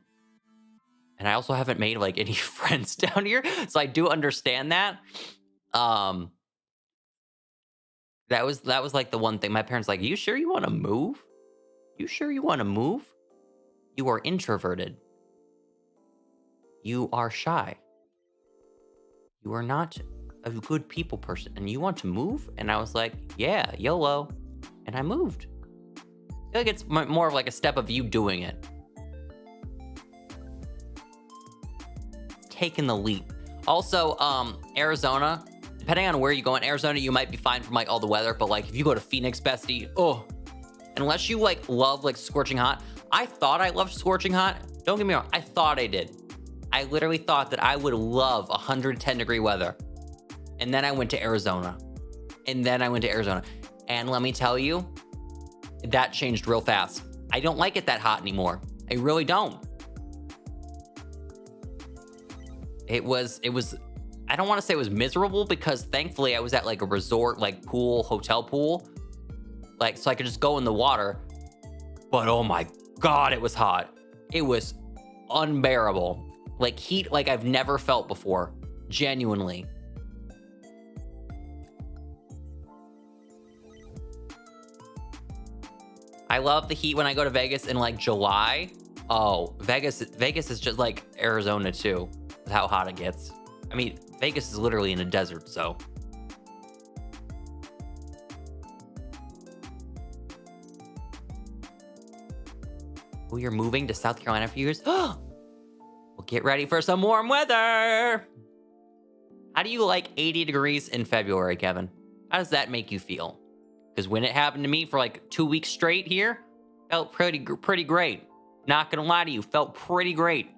I also haven't made like any friends down here, so I do understand that. That was like the one thing. My parents like, "You sure you want to move? You sure you want to move? You are introverted. You are shy. You are not a good people person, and you want to move?" And I was like, "Yeah, YOLO." And I moved. I feel like it's more of like a step of you doing it. Taking the leap. Also, Arizona, depending on where you go in Arizona, you might be fine from like all the weather, but like if you go to Phoenix, bestie, unless you like love like scorching hot. I thought I loved scorching hot. Don't get me wrong. I thought I did. I literally thought that I would love 110 degree weather. And then I went to Arizona. And let me tell you, that changed real fast. I don't like it that hot anymore. I really don't. It was, I don't want to say it was miserable because thankfully I was at like a resort, like pool, hotel pool. Like, so I could just go in the water, but oh my God, it was hot. It was unbearable. Like heat, like I've never felt before, genuinely. I love the heat when I go to Vegas in like July. Oh, Vegas is just like Arizona too, with how hot it gets. I mean, Vegas is literally in a desert, so. Oh, you're moving to South Carolina for years? Well, get ready for some warm weather. How do you like 80 degrees in February, Kevin? How does that make you feel? Because when it happened to me for like 2 weeks straight here, felt pretty great. Not gonna lie to you, felt pretty great.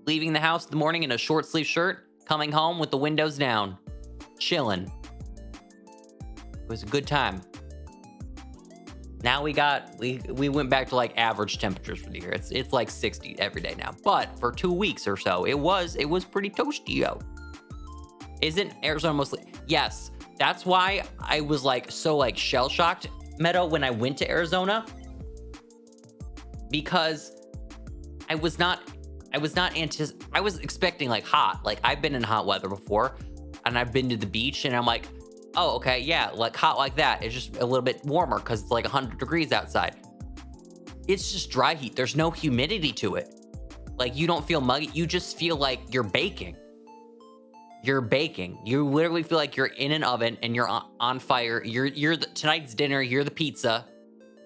Leaving the house in the morning in a short sleeve shirt, coming home with the windows down, chilling. It was a good time. Now we went back to like average temperatures for the year. It's like 60 every day now. But for 2 weeks or so, it was pretty toasty out. Isn't Arizona mostly? Yes. That's why I was like so like shell shocked, Meadow, when I went to Arizona. Because I was expecting like hot. Like I've been in hot weather before and I've been to the beach and I'm like, oh, okay, yeah, like hot like that. It's just a little bit warmer because it's like 100 degrees outside. It's just dry heat. There's no humidity to it. Like you don't feel muggy. You just feel like you're baking. You're baking. You literally feel like you're in an oven and you're on fire. You're tonight's dinner. You're the pizza,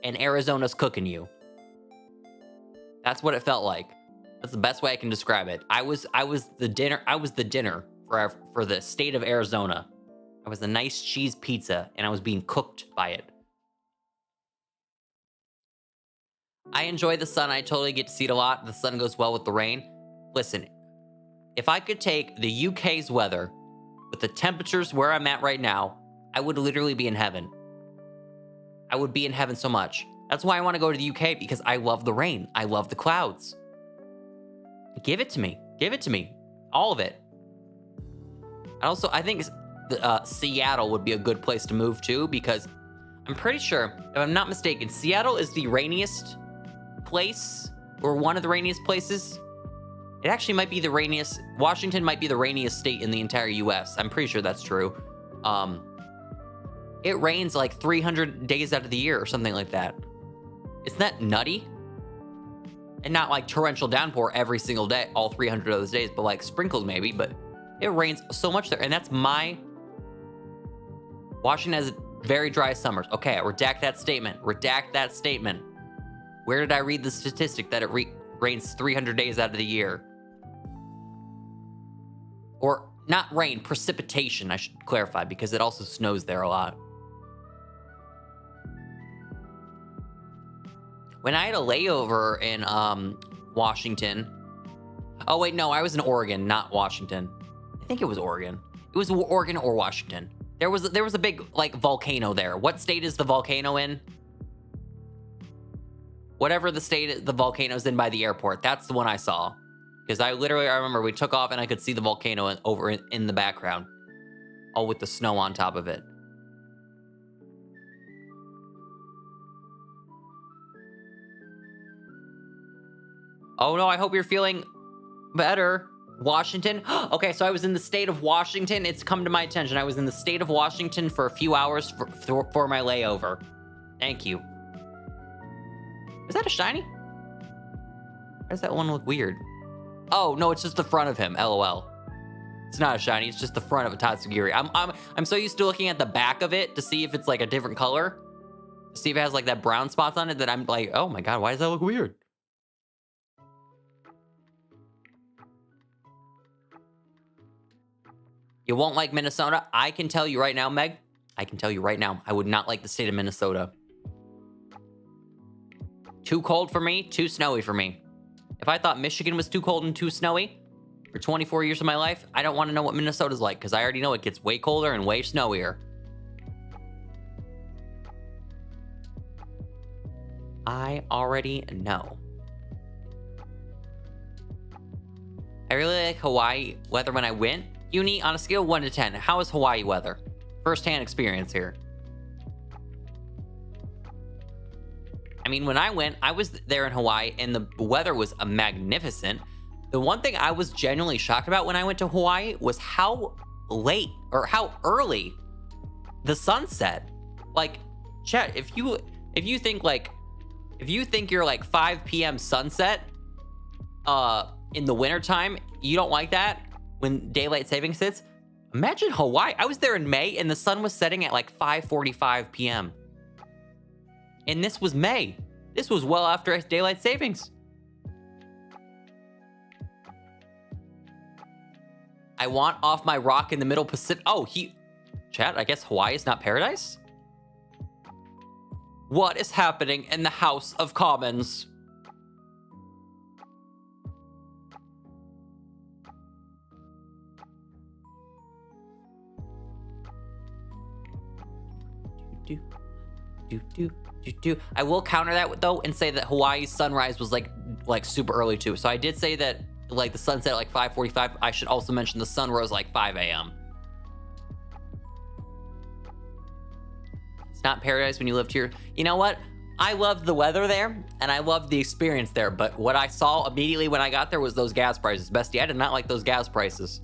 and Arizona's cooking you. That's what it felt like. That's the best way I can describe it. I was the dinner. I was the dinner for the state of Arizona. I was a nice cheese pizza, and I was being cooked by it. I enjoy the sun. I totally get to see it a lot. The sun goes well with the rain. Listen, if I could take the UK's weather with the temperatures where I'm at right now, I would literally be in heaven. I would be in heaven so much. That's why I want to go to the UK, because I love the rain. I love the clouds. Give it to me. Give it to me. All of it. Also, I think Seattle would be a good place to move to, because I'm pretty sure, if I'm not mistaken, Seattle is the rainiest place, or one of the rainiest places. It actually might be the rainiest. Washington might be the rainiest state in the entire US. I'm pretty sure that's true. It rains like 300 days out of the year or something like that. Isn't that nutty? And not like torrential downpour every single day, all 300 of those days, but like sprinkles maybe, but it rains so much there. And that's Washington has very dry summers. Okay, redact that statement. Redact that statement. Where did I read the statistic that it rains 300 days out of the year? Or not rain, precipitation, I should clarify, because it also snows there a lot. When I had a layover in Washington. Oh wait, no, I was in Oregon, not Washington. I think it was Oregon. It was Oregon or Washington. There was a big like volcano there. What state is the volcano in? Whatever the state the volcano's in by the airport. That's the one I saw. Because I remember we took off and I could see the volcano over in the background. All with the snow on top of it. Oh no, I hope you're feeling better. Washington. Okay, so I was in the state of Washington. It's come to my attention. I was in the state of Washington for a few hours for my layover. Thank you. Is that a shiny? Why does that one look weird? Oh, no, it's just the front of him. LOL. It's not a shiny. It's just the front of a Tatsugiri. I'm so used to looking at the back of it to see if it's like a different color. To see if it has like that brown spots on it that I'm like, oh my god, why does that look weird? You won't like Minnesota? I can tell you right now, Meg. I can tell you right now, I would not like the state of Minnesota. Too cold for me, too snowy for me. If I thought Michigan was too cold and too snowy for 24 years of my life, I don't want to know what Minnesota's like, because I already know it gets way colder and way snowier. I already know. I really like Hawaii weather when I went. Uni, on a scale of 1 to 10, how is Hawaii weather? First-hand experience here. I mean, when I went, I was there in Hawaii, and the weather was magnificent. The one thing I was genuinely shocked about when I went to Hawaii was how late, or how early, the sun set. Like, chat, if you think you're like 5 p.m. sunset, in the wintertime, you don't like that? When daylight savings hits, imagine Hawaii. I was there in May and the sun was setting at like 5:45 p.m. And this was May. This was well after daylight savings. I want off my rock in the middle Pacific. Oh, chat, I guess Hawaii is not paradise? What is happening in the House of Commons? I will counter that though and say that Hawaii's sunrise was like super early too. So I did say that like the sunset at like 5:45. I should also mention the sun rose like 5 a.m. It's not paradise when you lived here. You know what? I loved the weather there and I loved the experience there. But what I saw immediately when I got there was those gas prices. Bestie, I did not like those gas prices.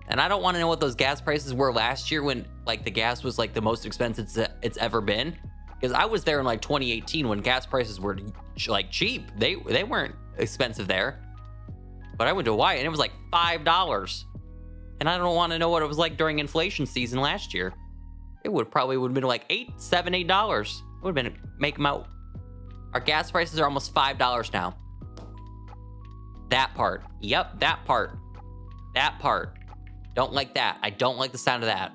And I don't want to know what those gas prices were last year when like the gas was like the most expensive it's ever been. Because I was there in like 2018 when gas prices were like cheap. They weren't expensive there. But I went to Hawaii and it was like $5. And I don't want to know what it was like during inflation season last year. It would have been like $8. It would have been, make them out. Our gas prices are almost $5 now. That part. Yep, that part. That part. Don't like that. I don't like the sound of that.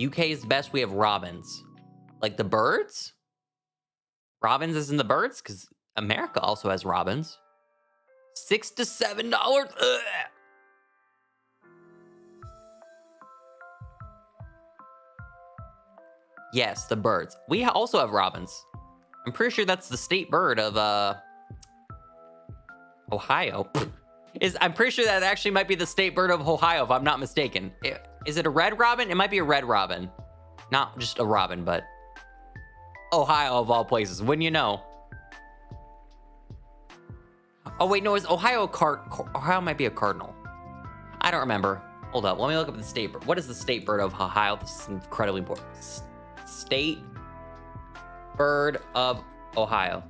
UK is the best. We have robins. Like the birds? Robins is in the birds? Because America also has robins. $6 to $7. Ugh. Yes, the birds. We also have robins. I'm pretty sure that's the state bird of Ohio. I'm pretty sure that actually might be the state bird of Ohio, if I'm not mistaken. Is it a red robin? It might be a red robin. Not just a robin, but Ohio of all places. Wouldn't you know? Oh wait, no, is Ohio Ohio might be a cardinal. I don't remember. Hold up, let me look up the state bird. What is the state bird of Ohio? This is incredibly important. State bird of Ohio.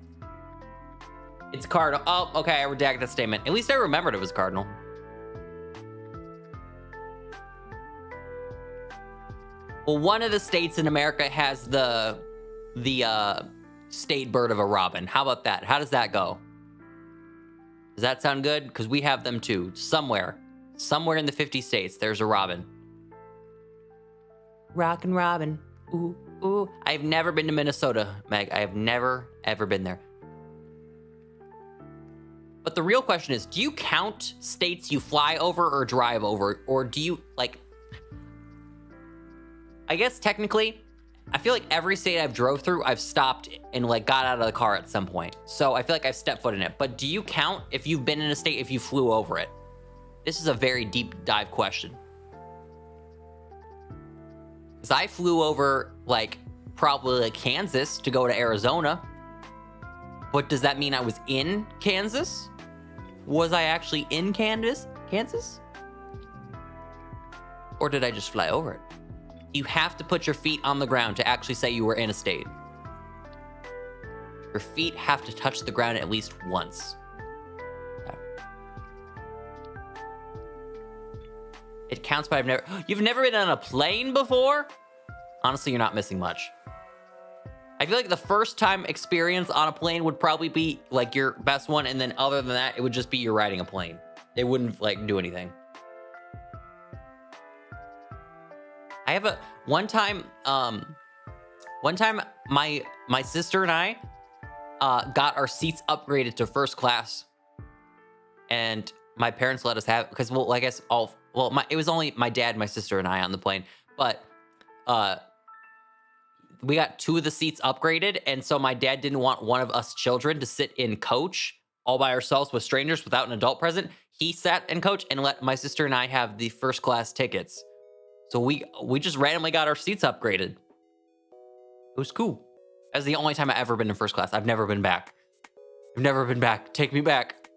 It's cardinal. Oh, okay, I redacted that statement. At least I remembered it was cardinal. Well, one of the states in America has the state bird of a robin. How about that? How does that go? Does that sound good? Because we have them too. Somewhere in the 50 states, there's a robin. Rockin' Robin. Ooh, ooh. I've never been to Minnesota, Meg. I have never, ever been there. But the real question is, do you count states you fly over or drive over? Or do you, like... I guess technically, I feel like every state I've drove through, I've stopped and like got out of the car at some point. So I feel like I've stepped foot in it. But do you count if you've been in a state if you flew over it? This is a very deep dive question. Because I flew over like probably like Kansas to go to Arizona. But does that mean I was in Kansas? Was I actually in Kansas? Or did I just fly over it? You have to put your feet on the ground to actually say you were in a state. Your feet have to touch the ground at least once. Okay. It counts, but you've never been on a plane before? Honestly, you're not missing much. I feel like the first time experience on a plane would probably be like your best one, and then other than that, it would just be you riding a plane. It wouldn't like do anything. I have one time my sister and I got our seats upgraded to first class, and my parents let us have, because well, I guess it was only my dad, my sister, and I on the plane, but we got 2 of the seats upgraded, and so my dad didn't want one of us children to sit in coach all by ourselves with strangers without an adult present. He sat in coach and let my sister and I have the first class tickets. So we just randomly got our seats upgraded. It was cool. That's the only time I've ever been in first class. I've never been back. I've never been back. Take me back.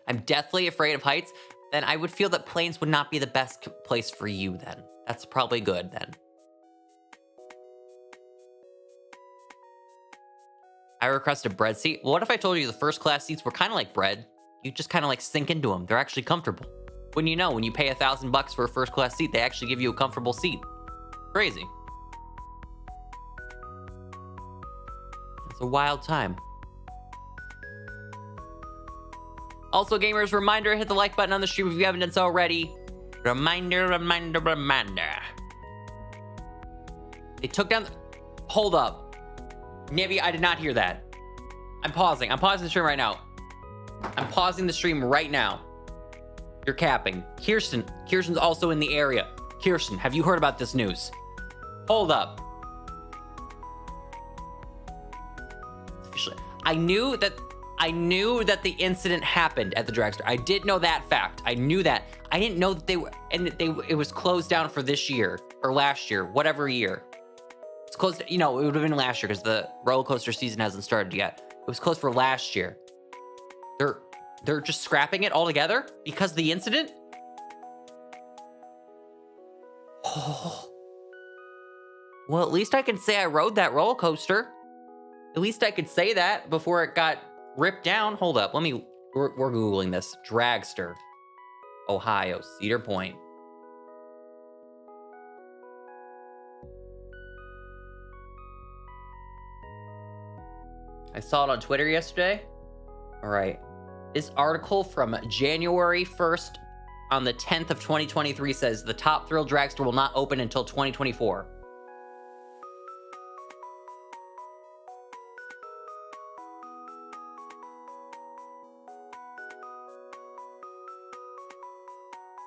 I'm deathly afraid of heights. Then I would feel that planes would not be the best place for you then. That's probably good then. I requested a bread seat. Well, what if I told you the first class seats were kind of like bread? You just kind of like sink into them. They're actually comfortable. When you know, when you pay $1,000 for a first class seat, they actually give you a comfortable seat. Crazy. It's a wild time. Also, gamers, reminder, hit the like button on the stream if you haven't done so already. Reminder. They took down hold up. Nivia, I did not hear that. I'm pausing the stream right now. I'm pausing the stream right now. You're capping. Kirsten's also in the area. Kirsten, have you heard about this news? Hold up. I knew that the incident happened at the dragster. I did know that fact. I knew that. I didn't know that it was closed down for this year or last year, whatever year. It's closed, it would have been last year because the roller coaster season hasn't started yet. It was closed for last year. They're just scrapping it altogether because of the incident? Oh. Well, at least I can say I rode that roller coaster. At least I could say that before it got ripped down. Hold up, we're Googling this. Dragster, Ohio, Cedar Point. I saw it on Twitter yesterday. All right. This article from January 1st, on the 10th of 2023 says the Top Thrill dragster will not open until 2024.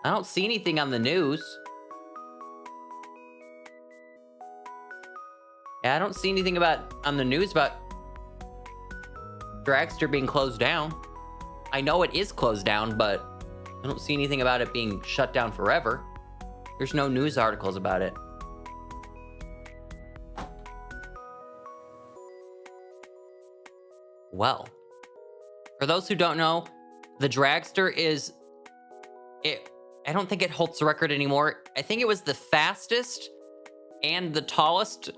I don't see anything on the news. Yeah, I don't see anything on the news about dragster being closed down. I know it is closed down, but I don't see anything about it being shut down forever. There's no news articles about it. Well, for those who don't know, the dragster is I don't think it holds the record anymore. I think it was the fastest and the tallest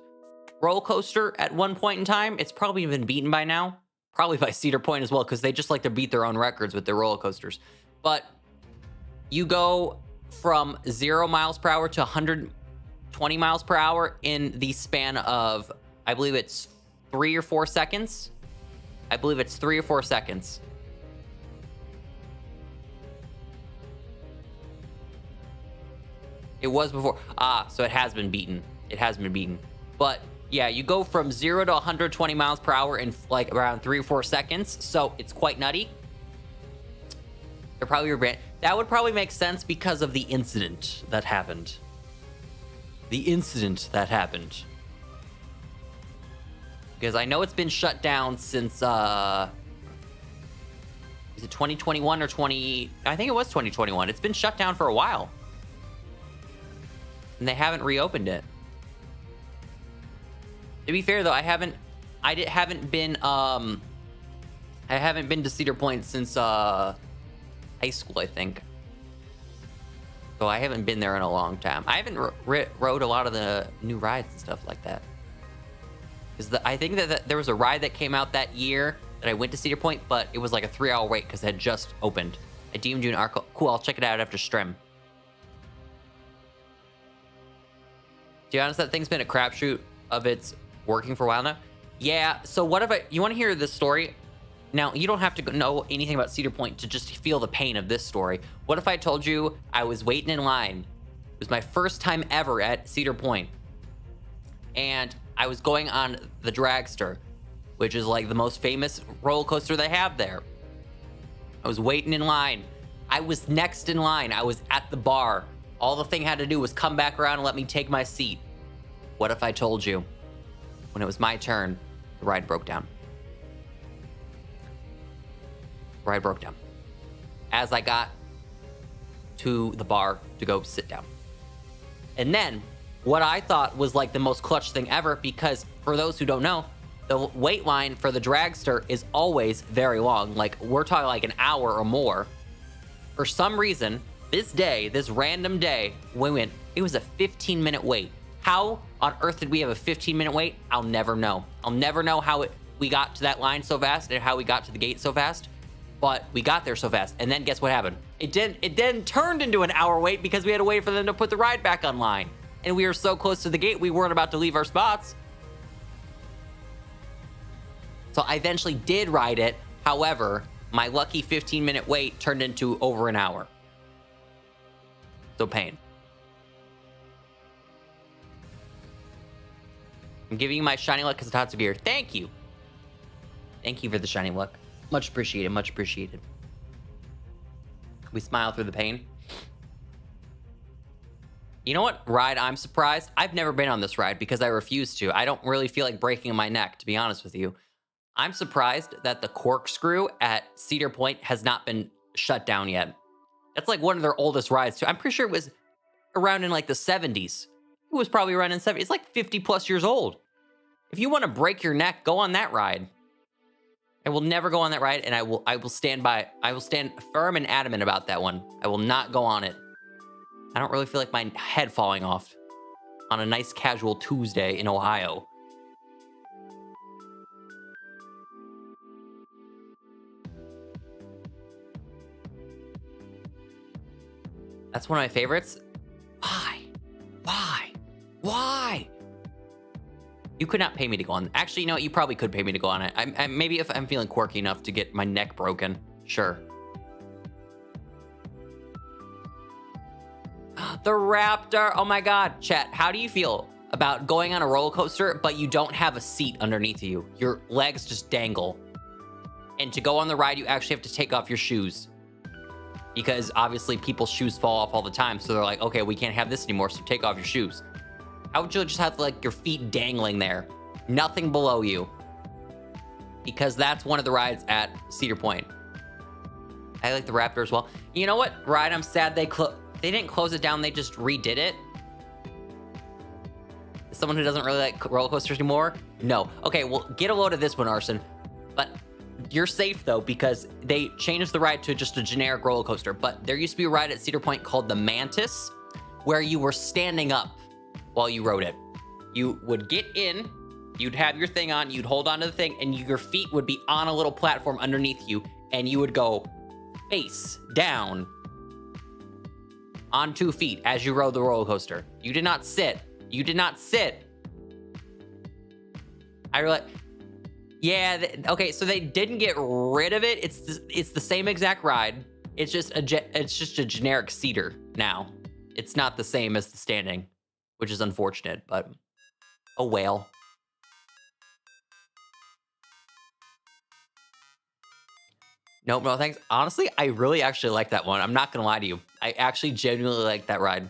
roller coaster at one point in time. It's probably been beaten by now. Probably by Cedar Point as well, because they just like to beat their own records with their roller coasters. But you go from 0 miles per hour to 120 miles per hour in the span of, I believe it's 3 or 4 seconds. I believe it's 3 or 4 seconds. It was before. So it has been beaten. It has been beaten. But yeah, you go from 0 to 120 miles per hour in like around 3 or 4 seconds. So it's quite nutty. They're probably your brand. That would probably make sense because of the incident that happened. The incident that happened. Because I know it's been shut down since, is it 2021 or 20? I think it was 2021. It's been shut down for a while. And they haven't reopened it. To be fair though, I haven't been to Cedar Point since high school, I think. So I haven't been there in a long time. I haven't rode a lot of the new rides and stuff like that. Because I think that there was a ride that came out that year that I went to Cedar Point, but it was like a 3-hour wait because it had just opened. I DM'd you an article. Cool, I'll check it out after stream. To be honest, that thing's been a crapshoot of its working for a while now. Yeah, so what if you want to hear this story? Now, you don't have to know anything about Cedar Point to just feel the pain of this story. What if I told you I was waiting in line? It was my first time ever at Cedar Point. And I was going on the dragster, which is like the most famous roller coaster they have there. I was waiting in line. I was next in line. I was at the bar. All the thing had to do was come back around and let me take my seat. What if I told you, when it was my turn, the ride broke down? The ride broke down. As I got to the bar to go sit down. And then, what I thought was like the most clutch thing ever, because for those who don't know, the wait line for the dragster is always very long. Like, we're talking like an hour or more. For some reason, this random day, it was a 15-minute wait. How on earth did we have a 15-minute wait? I'll never know. I'll never know how we got to that line so fast and how we got to the gate so fast, but we got there so fast. And then guess what happened? It then turned into an hour wait because we had to wait for them to put the ride back online. And we were so close to the gate, we weren't about to leave our spots. So I eventually did ride it. However, my lucky 15-minute wait turned into over an hour. So pain. I'm giving you my shiny luck because Tatsu gear. Thank you. Thank you for the shiny luck. Much appreciated. Much appreciated. We smile through the pain. You know what ride I'm surprised? I've never been on this ride because I refuse to. I don't really feel like breaking my neck, to be honest with you. I'm surprised that the corkscrew at Cedar Point has not been shut down yet. That's like one of their oldest rides too. I'm pretty sure it was around in like the 70s. It was probably around in 70s. It's like 50 plus years old. If you want to break your neck, go on that ride. I will never go on that ride, and I will stand firm and adamant about that one. I will not go on it. I don't really feel like my head falling off on a nice casual Tuesday in Ohio. That's one of my favorites. Why? You could not pay me to go on. Actually, you know what? You probably could pay me to go on it. Maybe if I'm feeling quirky enough to get my neck broken. Sure. The Raptor. Oh my God. Chat, how do you feel about going on a roller coaster, but you don't have a seat underneath you? Your legs just dangle. And to go on the ride, you actually have to take off your shoes. Because obviously people's shoes fall off all the time. So they're like, okay, we can't have this anymore, so take off your shoes. How would you just have like your feet dangling there? Nothing below you. Because that's one of the rides at Cedar Point. I like the Raptor as well. You know what ride I'm sad they didn't close it down, they just redid it? Someone who doesn't really like roller coasters anymore? No. Okay, well, get a load of this one, Arson. But you're safe though, because they changed the ride to just a generic roller coaster. But there used to be a ride at Cedar Point called the Mantis, where you were standing up while you rode it. You would get in, you'd have your thing on, you'd hold onto the thing, and your feet would be on a little platform underneath you, and you would go face down on 2 feet as you rode the roller coaster. You did not sit. You did not sit. I really, yeah. Okay, so they didn't get rid of it. It's the same exact ride. It's just a generic cedar now. It's not the same as the standing, which is unfortunate, but oh well. Nope, no thanks. Honestly, I really actually like that one. I'm not gonna lie to you. I actually genuinely like that ride.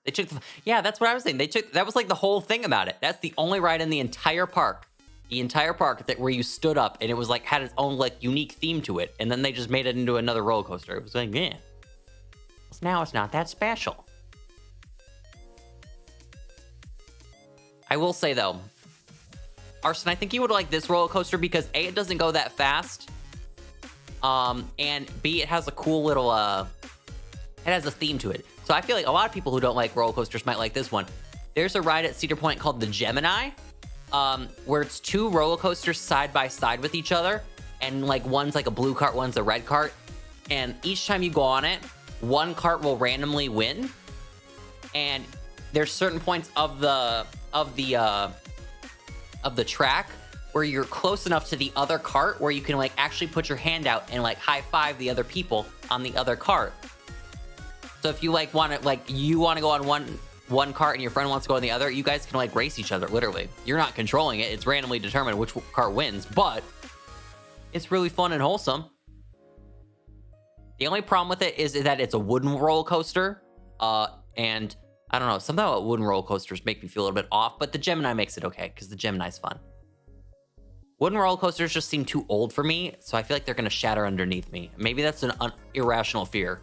They took, yeah, that's what I was saying. That was like the whole thing about it. That's the only ride in the entire park. The entire park where you stood up and it was like, had its own like unique theme to it. And then they just made it into another roller coaster. It was like, yeah. Now it's not that special. I will say though, Arson, I think you would like this roller coaster because A, it doesn't go that fast. And B, it has a cool little, it has a theme to it. So I feel like a lot of people who don't like roller coasters might like this one. There's a ride at Cedar Point called the Gemini, where it's 2 roller coasters side by side with each other. And like one's like a blue cart, one's a red cart. And each time you go on it, one cart will randomly win. And there's certain points of the track where you're close enough to the other cart where you can like actually put your hand out and like high five the other people on the other cart. So if you like want to go on one cart and your friend wants to go on the other, you guys can like race each other, literally. You're not controlling it. It's randomly determined which cart wins, but it's really fun and wholesome. The only problem with it is that it's a wooden roller coaster. And I don't know, something about wooden roller coasters make me feel a little bit off, but the Gemini makes it okay because the Gemini's fun. Wooden roller coasters just seem too old for me, so I feel like they're going to shatter underneath me. Maybe that's an irrational fear.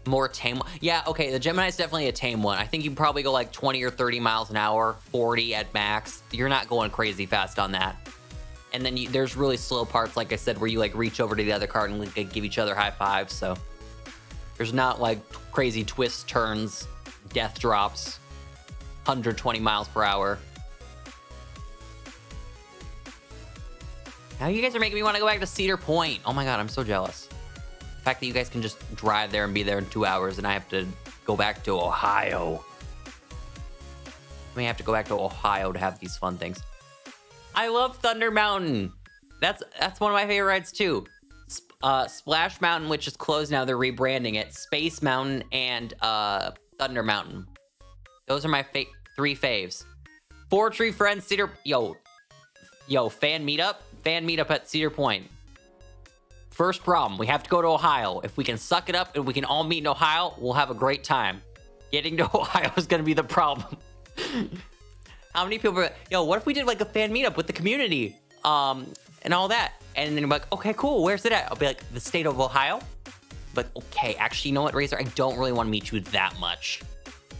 More tame. Yeah, okay, the Gemini is definitely a tame one. I think you can probably go like 20 or 30 miles an hour, 40 at max. You're not going crazy fast on that. And then there's really slow parts, like I said, where you like reach over to the other cart and like, give each other high fives. So there's not like crazy twists, turns, death drops, 120 miles per hour. Now you guys are making me want to go back to Cedar Point. Oh my God, I'm so jealous. The fact that you guys can just drive there and be there in 2 hours and I have to go back to Ohio. I mean, I have to go back to Ohio to have these fun things. I love Thunder Mountain. That's one of my favorite rides too. Splash Mountain, which is closed now, they're rebranding it. Space Mountain and Thunder Mountain. Those are my 3 faves. 4 Tree Friends, Cedar... Yo, fan meetup at Cedar Point. First problem, we have to go to Ohio. If we can suck it up and we can all meet in Ohio, we'll have a great time. Getting to Ohio is gonna be the problem. How many people are, yo, what if we did like a fan meetup with the community, and all that? And then you're like, okay, cool, where's it at? I'll be like, the state of Ohio? But okay, actually, you know what, Razor? I don't really want to meet you that much.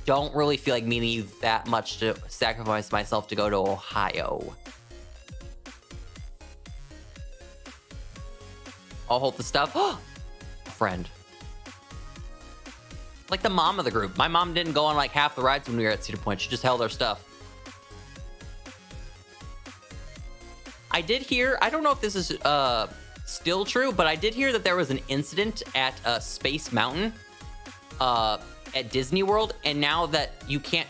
Don't really feel like meeting you that much to sacrifice myself to go to Ohio. I'll hold the stuff. A friend. Like the mom of the group. My mom didn't go on like half the rides when we were at Cedar Point. She just held our stuff. I did hear, I don't know if this is still true, but I did hear that there was an incident at Space Mountain at Disney World, and now that you can't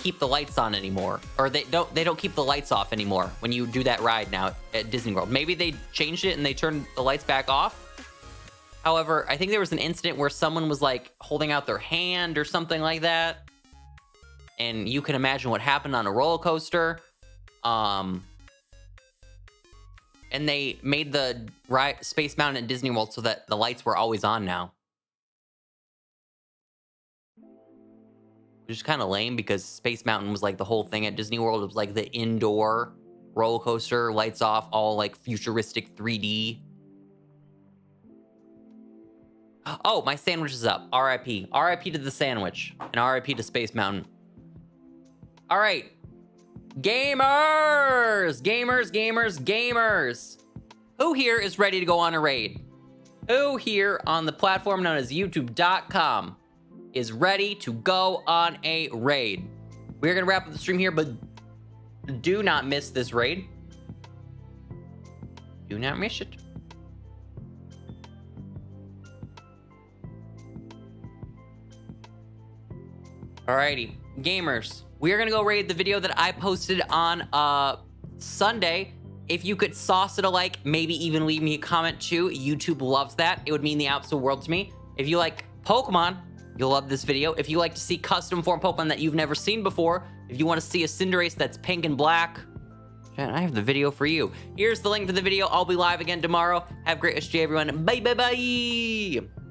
keep the lights on anymore, or they don't keep the lights off anymore when you do that ride now at Disney World. Maybe they changed it and they turned the lights back off. However, I think there was an incident where someone was like holding out their hand or something like that, and you can imagine what happened on a roller coaster. And they made the Space Mountain at Disney World so that the lights were always on now. Which is kind of lame because Space Mountain was like the whole thing at Disney World. It was like the indoor roller coaster, lights off, all like futuristic 3D. Oh, my sandwich is up. RIP. RIP to the sandwich. And RIP to Space Mountain. All right. Gamers! Gamers, gamers, gamers! Who here is ready to go on a raid? Who here on the platform known as YouTube.com is ready to go on a raid? We're gonna wrap up the stream here, but do not miss this raid. Do not miss it. Alrighty, gamers, we are gonna go raid the video that I posted on Sunday. If you could sauce it a like, maybe even leave me a comment too. YouTube loves that. It would mean the absolute world to me. If you like Pokemon, you'll love this video. If you like to see custom form Pokemon that you've never seen before, if you want to see a Cinderace that's pink and black, I have the video for you. Here's the link to the video. I'll be live again tomorrow. Have a great SG, everyone. Bye, bye, bye.